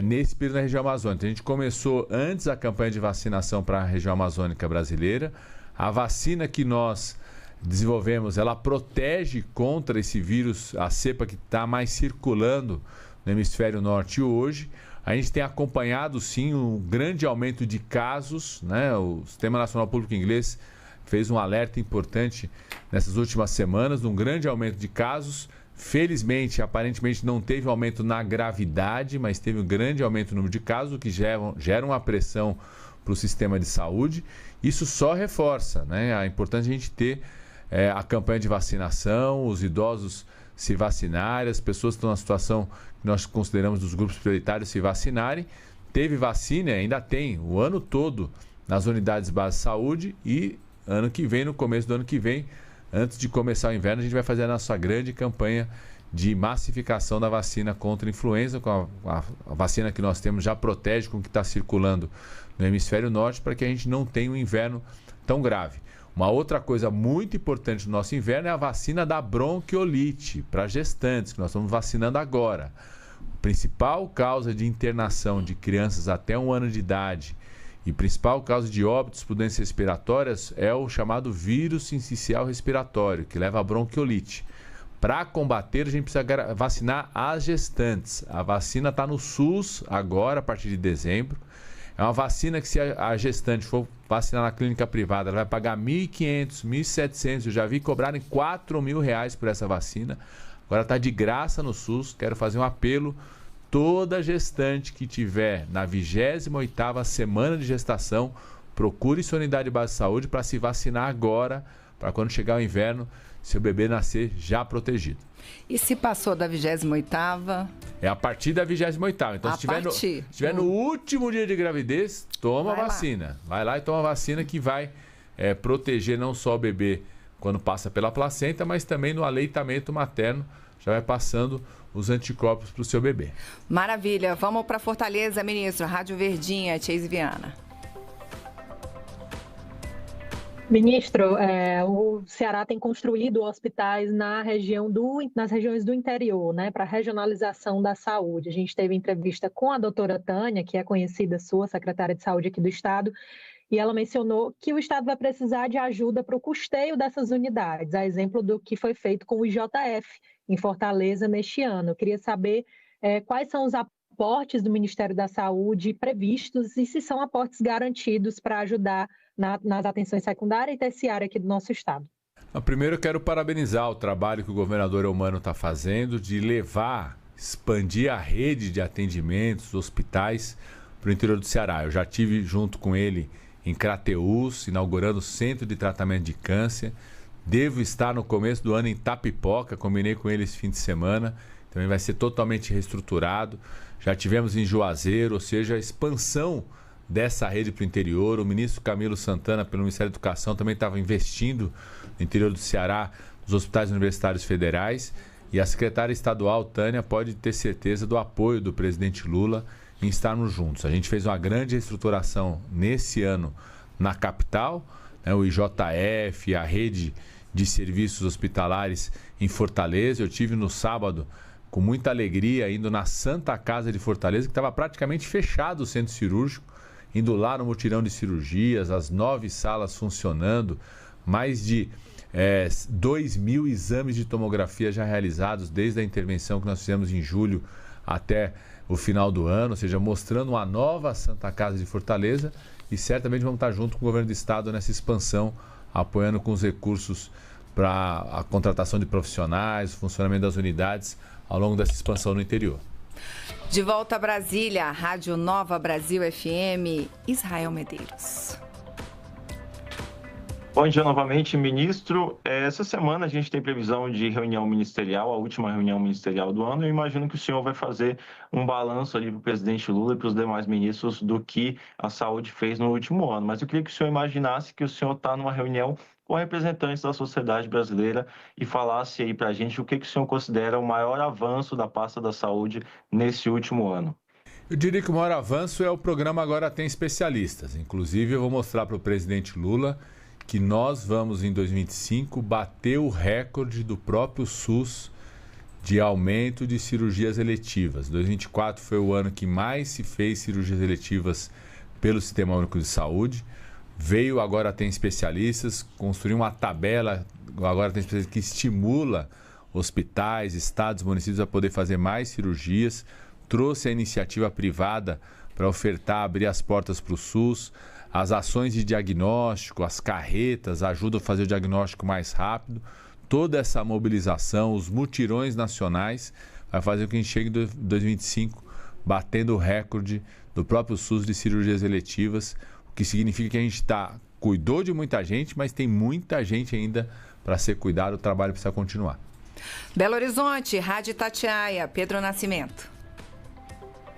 nesse período na região amazônica. A gente começou antes a campanha de vacinação para a região amazônica brasileira. A vacina que nós desenvolvemos, ela protege contra esse vírus, a cepa que está mais circulando no hemisfério norte hoje. A gente tem acompanhado, sim, um grande aumento de casos, né? O Sistema Nacional Público Inglês fez um alerta importante nessas últimas semanas, de um grande aumento de casos. Felizmente, aparentemente não teve aumento na gravidade, mas teve um grande aumento no número de casos, o que gera uma pressão para o sistema de saúde. Isso só reforça, né, a importância de a gente ter a campanha de vacinação, os idosos se vacinarem, as pessoas que estão na situação que nós consideramos dos grupos prioritários se vacinarem. Teve vacina, ainda tem, o ano todo nas unidades básicas de saúde, e ano que vem, no começo do ano que vem, antes de começar o inverno, a gente vai fazer a nossa grande campanha de massificação da vacina contra a influenza. Com a vacina que nós temos já protege com o que está circulando no hemisfério norte, para que a gente não tenha um inverno tão grave. Uma outra coisa muito importante no nosso inverno é a vacina da bronquiolite para gestantes, que nós estamos vacinando agora. A principal causa de internação de crianças até 1 ano de idade e principal causa de óbitos por doenças respiratórias é o chamado vírus sincicial respiratório, que leva a bronquiolite. Para combater, a gente precisa vacinar as gestantes. A vacina está no SUS agora, a partir de dezembro. É uma vacina que, se a gestante for vacinar na clínica privada, ela vai pagar R$ 1.500, R$ 1.700. Eu já vi cobrarem R$ 4.000 por essa vacina. Agora está de graça no SUS. Quero fazer um apelo. Toda gestante que tiver na 28ª semana de gestação procure sua unidade básica de saúde para se vacinar agora, para quando chegar o inverno, seu bebê nascer já protegido. E se passou da 28ª? É a partir da 28ª. Então, se estiver no último dia de gravidez, toma a vacina. Vai lá e toma a vacina que vai proteger não só o bebê quando passa pela placenta, mas também no aleitamento materno. Já vai passando os anticorpos para o seu bebê. Maravilha. Vamos para Fortaleza, ministro. Rádio Verdinha, Chase Viana. Ministro, o Ceará tem construído hospitais nas regiões do interior, né, para regionalização da saúde. A gente teve entrevista com a doutora Tânia, que é conhecida sua, secretária de saúde aqui do estado, e ela mencionou que o estado vai precisar de ajuda para o custeio dessas unidades, a exemplo do que foi feito com o IJF em Fortaleza neste ano. Eu queria saber quais são os aportes do Ministério da Saúde previstos e se são aportes garantidos para ajudar nas atenções secundária e terciária aqui do nosso estado. Primeiro eu quero parabenizar o trabalho que o governador Eumano está fazendo de expandir a rede de atendimentos, hospitais para o interior do Ceará. Eu já estive junto com ele em Crateús, inaugurando o Centro de Tratamento de Câncer. Devo estar no começo do ano em Tapipoca, combinei com ele esse fim de semana. Também vai ser totalmente reestruturado. Já tivemos em Juazeiro, ou seja, a expansão dessa rede para o interior. O ministro Camilo Santana, pelo Ministério da Educação, também estava investindo no interior do Ceará, nos hospitais universitários federais. E a secretária estadual, Tânia, pode ter certeza do apoio do presidente Lula em estarmos juntos. A gente fez uma grande reestruturação nesse ano na capital, né, o IJF, a rede de serviços hospitalares em Fortaleza. Eu tive no sábado, com muita alegria, indo na Santa Casa de Fortaleza, que estava praticamente fechado o centro cirúrgico, indo lá no mutirão de cirurgias, as 9 salas funcionando, mais de 2.000 exames de tomografia já realizados desde a intervenção que nós fizemos em julho até o final do ano, ou seja, mostrando uma nova Santa Casa de Fortaleza, e certamente vamos estar junto com o governo do estado nessa expansão, apoiando com os recursos para a contratação de profissionais, o funcionamento das unidades ao longo dessa expansão no interior. De volta a Brasília, Rádio Nova Brasil FM, Israel Medeiros. Bom dia novamente, ministro. Essa semana a gente tem previsão de reunião ministerial, a última reunião ministerial do ano. Eu imagino que o senhor vai fazer um balanço ali para o presidente Lula e para os demais ministros do que a saúde fez no último ano. Mas eu queria que o senhor imaginasse que o senhor está numa reunião com representantes da sociedade brasileira e falasse aí para a gente o que o senhor considera o maior avanço da pasta da saúde nesse último ano. Eu diria que o maior avanço é o programa Agora Tem Especialistas. Inclusive, eu vou mostrar para o presidente Lula que nós vamos, em 2025, bater o recorde do próprio SUS de aumento de cirurgias eletivas. 2024 foi o ano que mais se fez cirurgias eletivas pelo Sistema Único de Saúde. Veio Agora Tem Especialistas, construiu uma tabela, Agora Tem Especialistas, que estimula hospitais, estados, municípios a poder fazer mais cirurgias, trouxe a iniciativa privada para ofertar, abrir as portas para o SUS, as ações de diagnóstico, as carretas ajudam a fazer o diagnóstico mais rápido. Toda essa mobilização, os mutirões nacionais, vai fazer com que a gente chegue em 2025 batendo o recorde do próprio SUS de cirurgias eletivas, o que significa que a gente cuidou de muita gente, mas tem muita gente ainda para ser cuidado, o trabalho precisa continuar. Belo Horizonte, Rádio Itatiaia, Pedro Nascimento.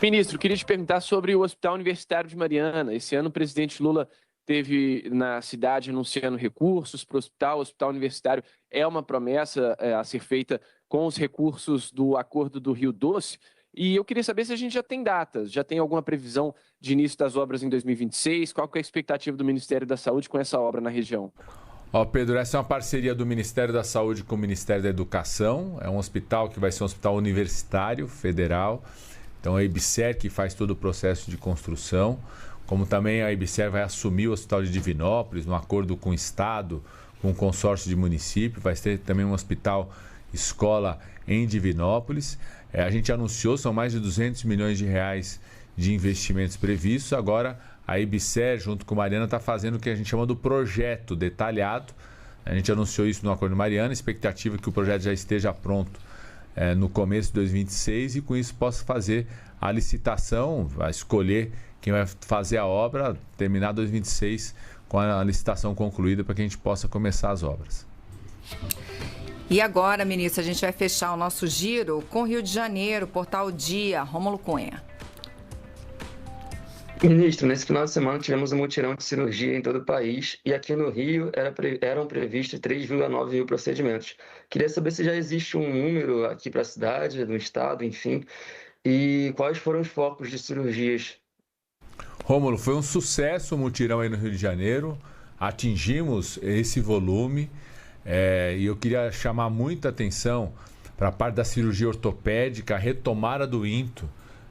Ministro, queria te perguntar sobre o Hospital Universitário de Mariana. Esse ano o presidente Lula esteve na cidade anunciando recursos para o hospital. O Hospital Universitário é uma promessa a ser feita com os recursos do Acordo do Rio Doce. E eu queria saber se a gente já tem datas, já tem alguma previsão de início das obras em 2026? Qual que é a expectativa do Ministério da Saúde com essa obra na região? Pedro, essa é uma parceria do Ministério da Saúde com o Ministério da Educação. É um hospital que vai ser um hospital universitário, federal. Então, a IBSER que faz todo o processo de construção, como também a IBSER vai assumir o Hospital de Divinópolis, num acordo com o Estado, com o consórcio de município, vai ter também um hospital escola em Divinópolis. A gente anunciou, são mais de 200 milhões de reais de investimentos previstos. Agora, a IBSER, junto com a Mariana, está fazendo o que a gente chama do projeto detalhado. A gente anunciou isso no Acordo de Mariana, a expectativa é que o projeto já esteja pronto no começo de 2026 e com isso possa fazer a licitação, vai escolher quem vai fazer a obra, terminar 2026 com a licitação concluída para que a gente possa começar as obras. E agora, ministro, a gente vai fechar o nosso giro com Rio de Janeiro, Portal Dia, Rômulo Cunha. Ministro, nesse final de semana tivemos um mutirão de cirurgia em todo o país e aqui no Rio eram previstos 3,9 mil procedimentos. Queria saber se já existe um número aqui para a cidade, no estado, enfim, e quais foram os focos de cirurgias. Rômulo, foi um sucesso o mutirão aí no Rio de Janeiro, atingimos esse volume e eu queria chamar muita atenção para a parte da cirurgia ortopédica, a retomada do INTO,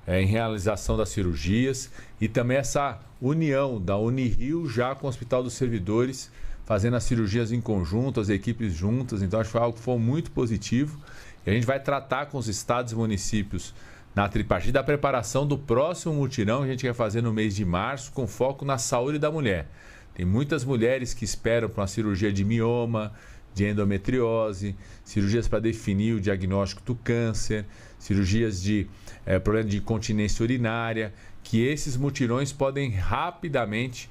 em realização das cirurgias e também essa união da Unirio já com o Hospital dos Servidores, fazendo as cirurgias em conjunto, as equipes juntas. Então, acho que foi algo que foi muito positivo. E a gente vai tratar com os estados e municípios na tripartite da preparação do próximo mutirão que a gente vai fazer no mês de março, com foco na saúde da mulher. Tem muitas mulheres que esperam para uma cirurgia de mioma, de endometriose, cirurgias para definir o diagnóstico do câncer, cirurgias de problema de incontinência urinária, que esses mutirões podem rapidamente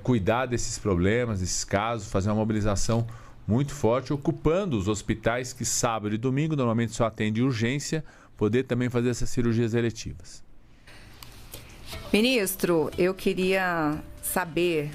cuidar desses problemas, desses casos, fazer uma mobilização muito forte, ocupando os hospitais que sábado e domingo normalmente só atendem urgência, poder também fazer essas cirurgias eletivas. Ministro, eu queria saber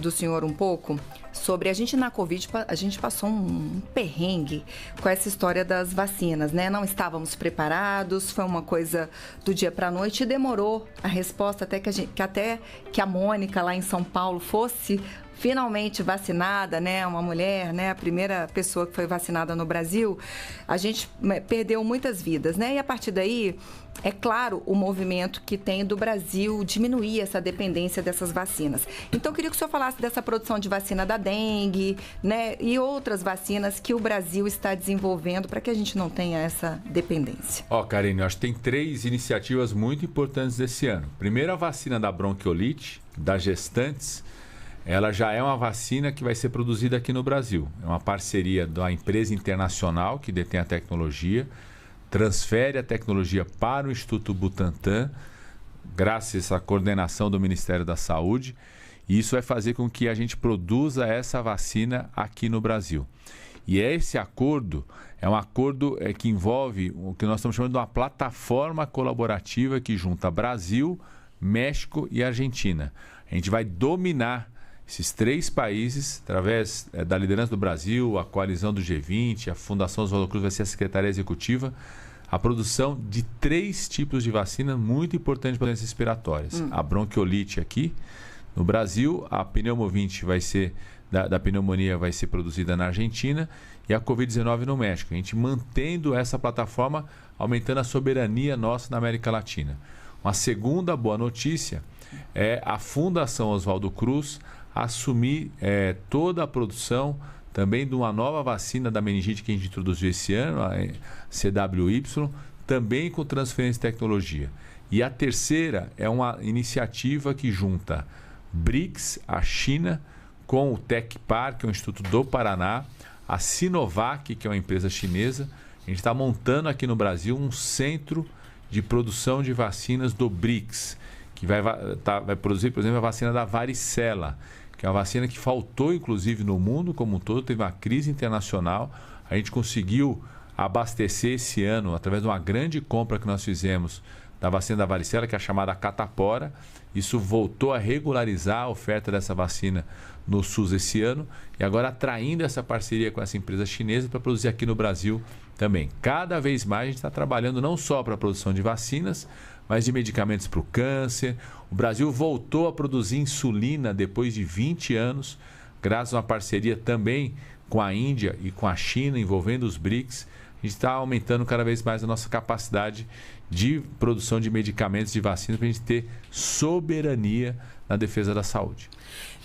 do senhor um pouco sobre a gente na Covid, a gente passou um perrengue com essa história das vacinas, né? Não estávamos preparados, foi uma coisa do dia para a noite e demorou a resposta até que a Mônica lá em São Paulo fosse finalmente vacinada, né? Uma mulher, né? A primeira pessoa que foi vacinada no Brasil. A gente perdeu muitas vidas, né? E a partir daí, é claro, o movimento que tem do Brasil diminuir essa dependência dessas vacinas. Então, eu queria que o senhor falasse dessa produção de vacina da dengue, né? E outras vacinas que o Brasil está desenvolvendo para que a gente não tenha essa dependência. Karine, eu acho que tem 3 iniciativas muito importantes desse ano. Primeiro, a vacina da bronquiolite, das gestantes. Ela já é uma vacina que vai ser produzida aqui no Brasil. É uma parceria da empresa internacional que detém a tecnologia, transfere a tecnologia para o Instituto Butantan, graças a essa coordenação do Ministério da Saúde, e isso vai fazer com que a gente produza essa vacina aqui no Brasil. E esse acordo é um acordo que envolve o que nós estamos chamando de uma plataforma colaborativa que junta Brasil, México e Argentina. A gente vai dominar esses 3 países, através da liderança do Brasil, a coalizão do G20, a Fundação Oswaldo Cruz vai ser a Secretaria Executiva, a produção de 3 tipos de vacina muito importantes para doenças respiratórias. A bronquiolite aqui no Brasil, a pneumovinte vai ser, da pneumonia vai ser produzida na Argentina e a Covid-19 no México. A gente mantendo essa plataforma, aumentando a soberania nossa na América Latina. Uma segunda boa notícia é a Fundação Oswaldo Cruz assumir toda a produção também de uma nova vacina da meningite que a gente introduziu esse ano, a CWY, também com transferência de tecnologia. E a terceira é uma iniciativa que junta BRICS, a China, com o Tecpar, que é um instituto do Paraná, a Sinovac, que é uma empresa chinesa. A gente está montando aqui no Brasil um centro de produção de vacinas do BRICS, que vai produzir, por exemplo, a vacina da varicela, que é uma vacina que faltou, inclusive, no mundo como um todo, teve uma crise internacional. A gente conseguiu abastecer esse ano, através de uma grande compra que nós fizemos da vacina da varicela, que é a chamada Catapora. Isso voltou a regularizar a oferta dessa vacina no SUS esse ano e agora atraindo essa parceria com essa empresa chinesa para produzir aqui no Brasil também. Cada vez mais a gente está trabalhando não só para a produção de vacinas, mas de medicamentos para o câncer. O Brasil voltou a produzir insulina depois de 20 anos, graças a uma parceria também com a Índia e com a China, envolvendo os BRICS. A gente está aumentando cada vez mais a nossa capacidade de produção de medicamentos e vacinas para a gente ter soberania na defesa da saúde.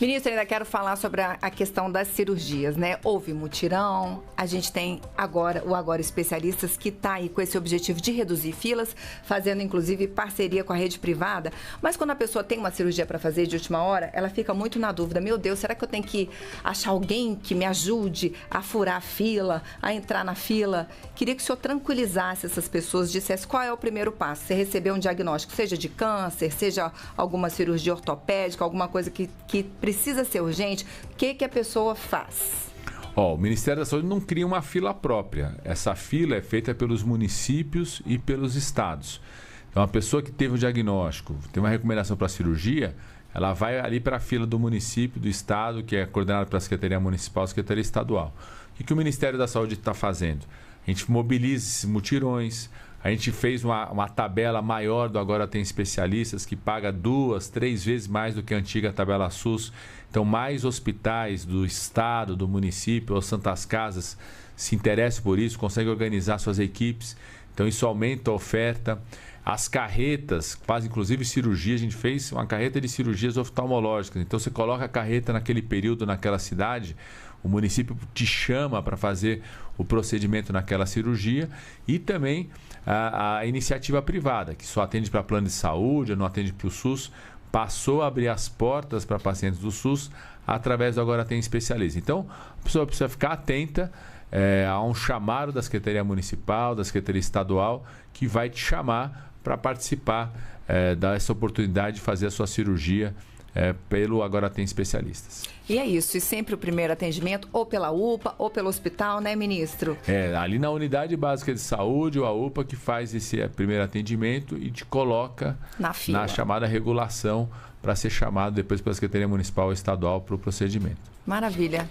Ministro, ainda quero falar sobre a questão das cirurgias, né? Houve mutirão, a gente tem agora o Agora Especialistas, que está aí com esse objetivo de reduzir filas, fazendo inclusive parceria com a rede privada. Mas quando a pessoa tem uma cirurgia para fazer de última hora, ela fica muito na dúvida. Meu Deus, será que eu tenho que achar alguém que me ajude a furar a fila, a entrar na fila? Queria que o senhor tranquilizasse essas pessoas, dissesse qual é o primeiro passo. Você receber um diagnóstico, seja de câncer, seja alguma cirurgia ortopédica, alguma coisa que precisa ser urgente, o que a pessoa faz? O Ministério da Saúde não cria uma fila própria. Essa fila é feita pelos municípios e pelos estados. Então, a pessoa que teve o diagnóstico, tem uma recomendação para cirurgia, ela vai ali para a fila do município, do estado, que é coordenado pela Secretaria Municipal e Secretaria Estadual. O que o Ministério da Saúde está fazendo? A gente mobiliza esses mutirões. A gente fez uma tabela maior do Agora Tem Especialistas, que paga 2, 3 vezes mais do que a antiga tabela SUS. Então, mais hospitais do estado, do município ou santas casas se interessam por isso, conseguem organizar suas equipes. Então, isso aumenta a oferta. As carretas, faz inclusive cirurgia, a gente fez uma carreta de cirurgias oftalmológicas. Então, você coloca a carreta naquele período, naquela cidade, o município te chama para fazer o procedimento naquela cirurgia. E também a iniciativa privada, que só atende para plano de saúde, não atende para o SUS, passou a abrir as portas para pacientes do SUS através do Agora Tem Especialista. Então, a pessoa precisa ficar atenta a um chamado da Secretaria Municipal, da Secretaria Estadual, que vai te chamar para participar dessa oportunidade de fazer a sua cirurgia pelo Agora Tem Especialistas. E é isso, e sempre o primeiro atendimento ou pela UPA ou pelo hospital, né, ministro? Ali na Unidade Básica de Saúde ou a UPA que faz esse primeiro atendimento e te coloca na chamada regulação para ser chamado depois pela Secretaria Municipal ou Estadual para o procedimento. Maravilha.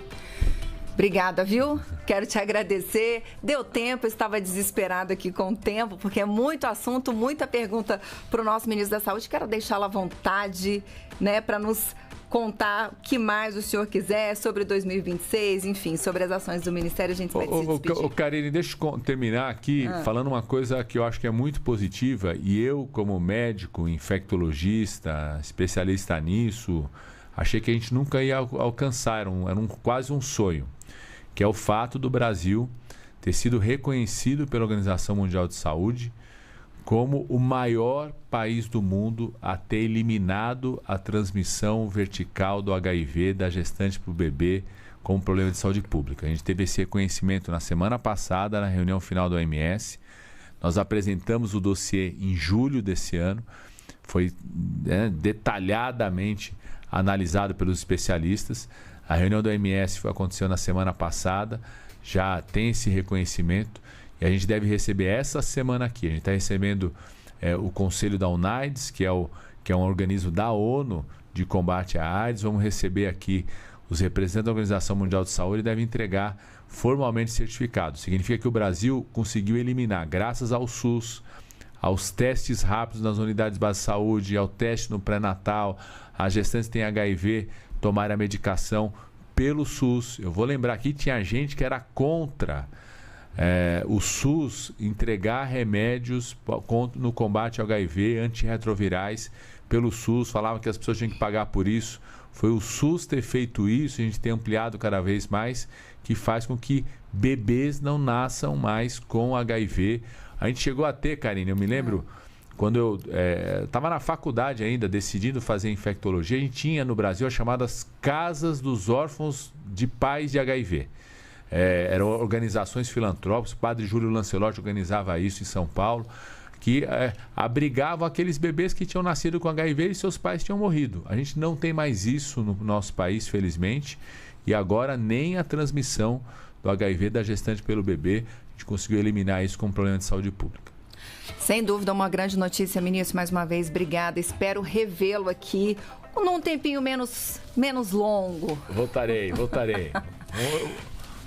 Obrigada, viu? Quero te agradecer. Deu tempo, eu estava desesperada aqui com o tempo, porque é muito assunto, muita pergunta para o nosso ministro da Saúde. Quero deixá-lo à vontade, né, para nos contar o que mais o senhor quiser sobre 2026, enfim, sobre as ações do Ministério, a gente vai se despedir. Karine, deixa eu terminar aqui falando uma coisa que eu acho que é muito positiva, e eu, como médico, infectologista, especialista nisso, achei que a gente nunca ia alcançar, era quase um sonho, que é o fato do Brasil ter sido reconhecido pela Organização Mundial de Saúde como o maior país do mundo a ter eliminado a transmissão vertical do HIV da gestante para o bebê como problema de saúde pública. A gente teve esse reconhecimento na semana passada, na reunião final da OMS. Nós apresentamos o dossiê em julho desse ano. Foi detalhadamente analisado pelos especialistas. A reunião da OMS aconteceu na semana passada, já tem esse reconhecimento. E a gente deve receber essa semana aqui. A gente está recebendo o Conselho da UNAIDS, que é um organismo da ONU de combate à AIDS. Vamos receber aqui os representantes da Organização Mundial de Saúde e devem entregar formalmente certificado. Significa que o Brasil conseguiu eliminar, graças ao SUS, aos testes rápidos nas unidades básicas de saúde, ao teste no pré-natal, as gestantes que têm HIV tomarem a medicação pelo SUS. Eu vou lembrar aqui, tinha gente que era contra o SUS entregar remédios no combate ao HIV, antirretrovirais pelo SUS, falavam que as pessoas tinham que pagar por isso. Foi o SUS ter feito isso, a gente tem ampliado cada vez mais, que faz com que bebês não nasçam mais com HIV. A gente chegou a ter, Karine, eu me lembro, quando eu estava na faculdade ainda, decidindo fazer infectologia, a gente tinha no Brasil as chamadas Casas dos Órfãos de Pais de HIV. Eram organizações filantrópicas, o padre Júlio Lancelotti organizava isso em São Paulo, que abrigavam aqueles bebês que tinham nascido com HIV e seus pais tinham morrido. A gente não tem mais isso no nosso país, felizmente, e agora nem a transmissão do HIV da gestante pelo bebê, a gente conseguiu eliminar isso como problema de saúde pública. Sem dúvida, uma grande notícia, ministro, mais uma vez, obrigada. Espero revê-lo aqui num tempinho menos longo. Voltarei.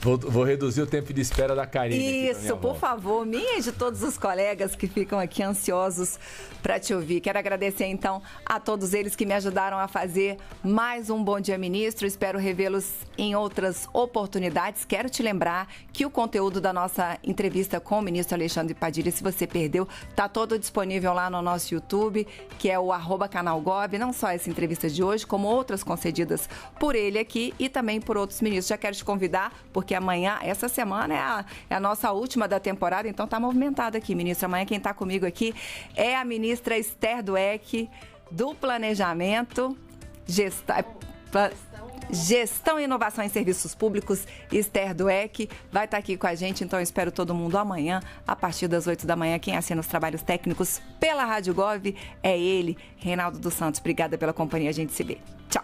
Vou reduzir o tempo de espera da Karine. Isso, por favor, minha e de todos os colegas que ficam aqui ansiosos para te ouvir. Quero agradecer, então, a todos eles que me ajudaram a fazer mais um Bom Dia Ministro. Espero revê-los em outras oportunidades. Quero te lembrar que o conteúdo da nossa entrevista com o ministro Alexandre Padilha, se você perdeu, está todo disponível lá no nosso YouTube, que é o @canalgov. Não só essa entrevista de hoje, como outras concedidas por ele aqui e também por outros ministros. Já quero te convidar, porque amanhã, essa semana, é a nossa última da temporada, então tá movimentado aqui, ministro. Amanhã quem tá comigo aqui é a ministra Esther Dweck, do Planejamento, Gestão e Inovação em Serviços Públicos. Esther Dweck vai estar aqui com a gente, então eu espero todo mundo amanhã, a partir das 8 da manhã. Quem assina os trabalhos técnicos pela Rádio Gov é ele, Reinaldo dos Santos. Obrigada pela companhia, a gente se vê. Tchau.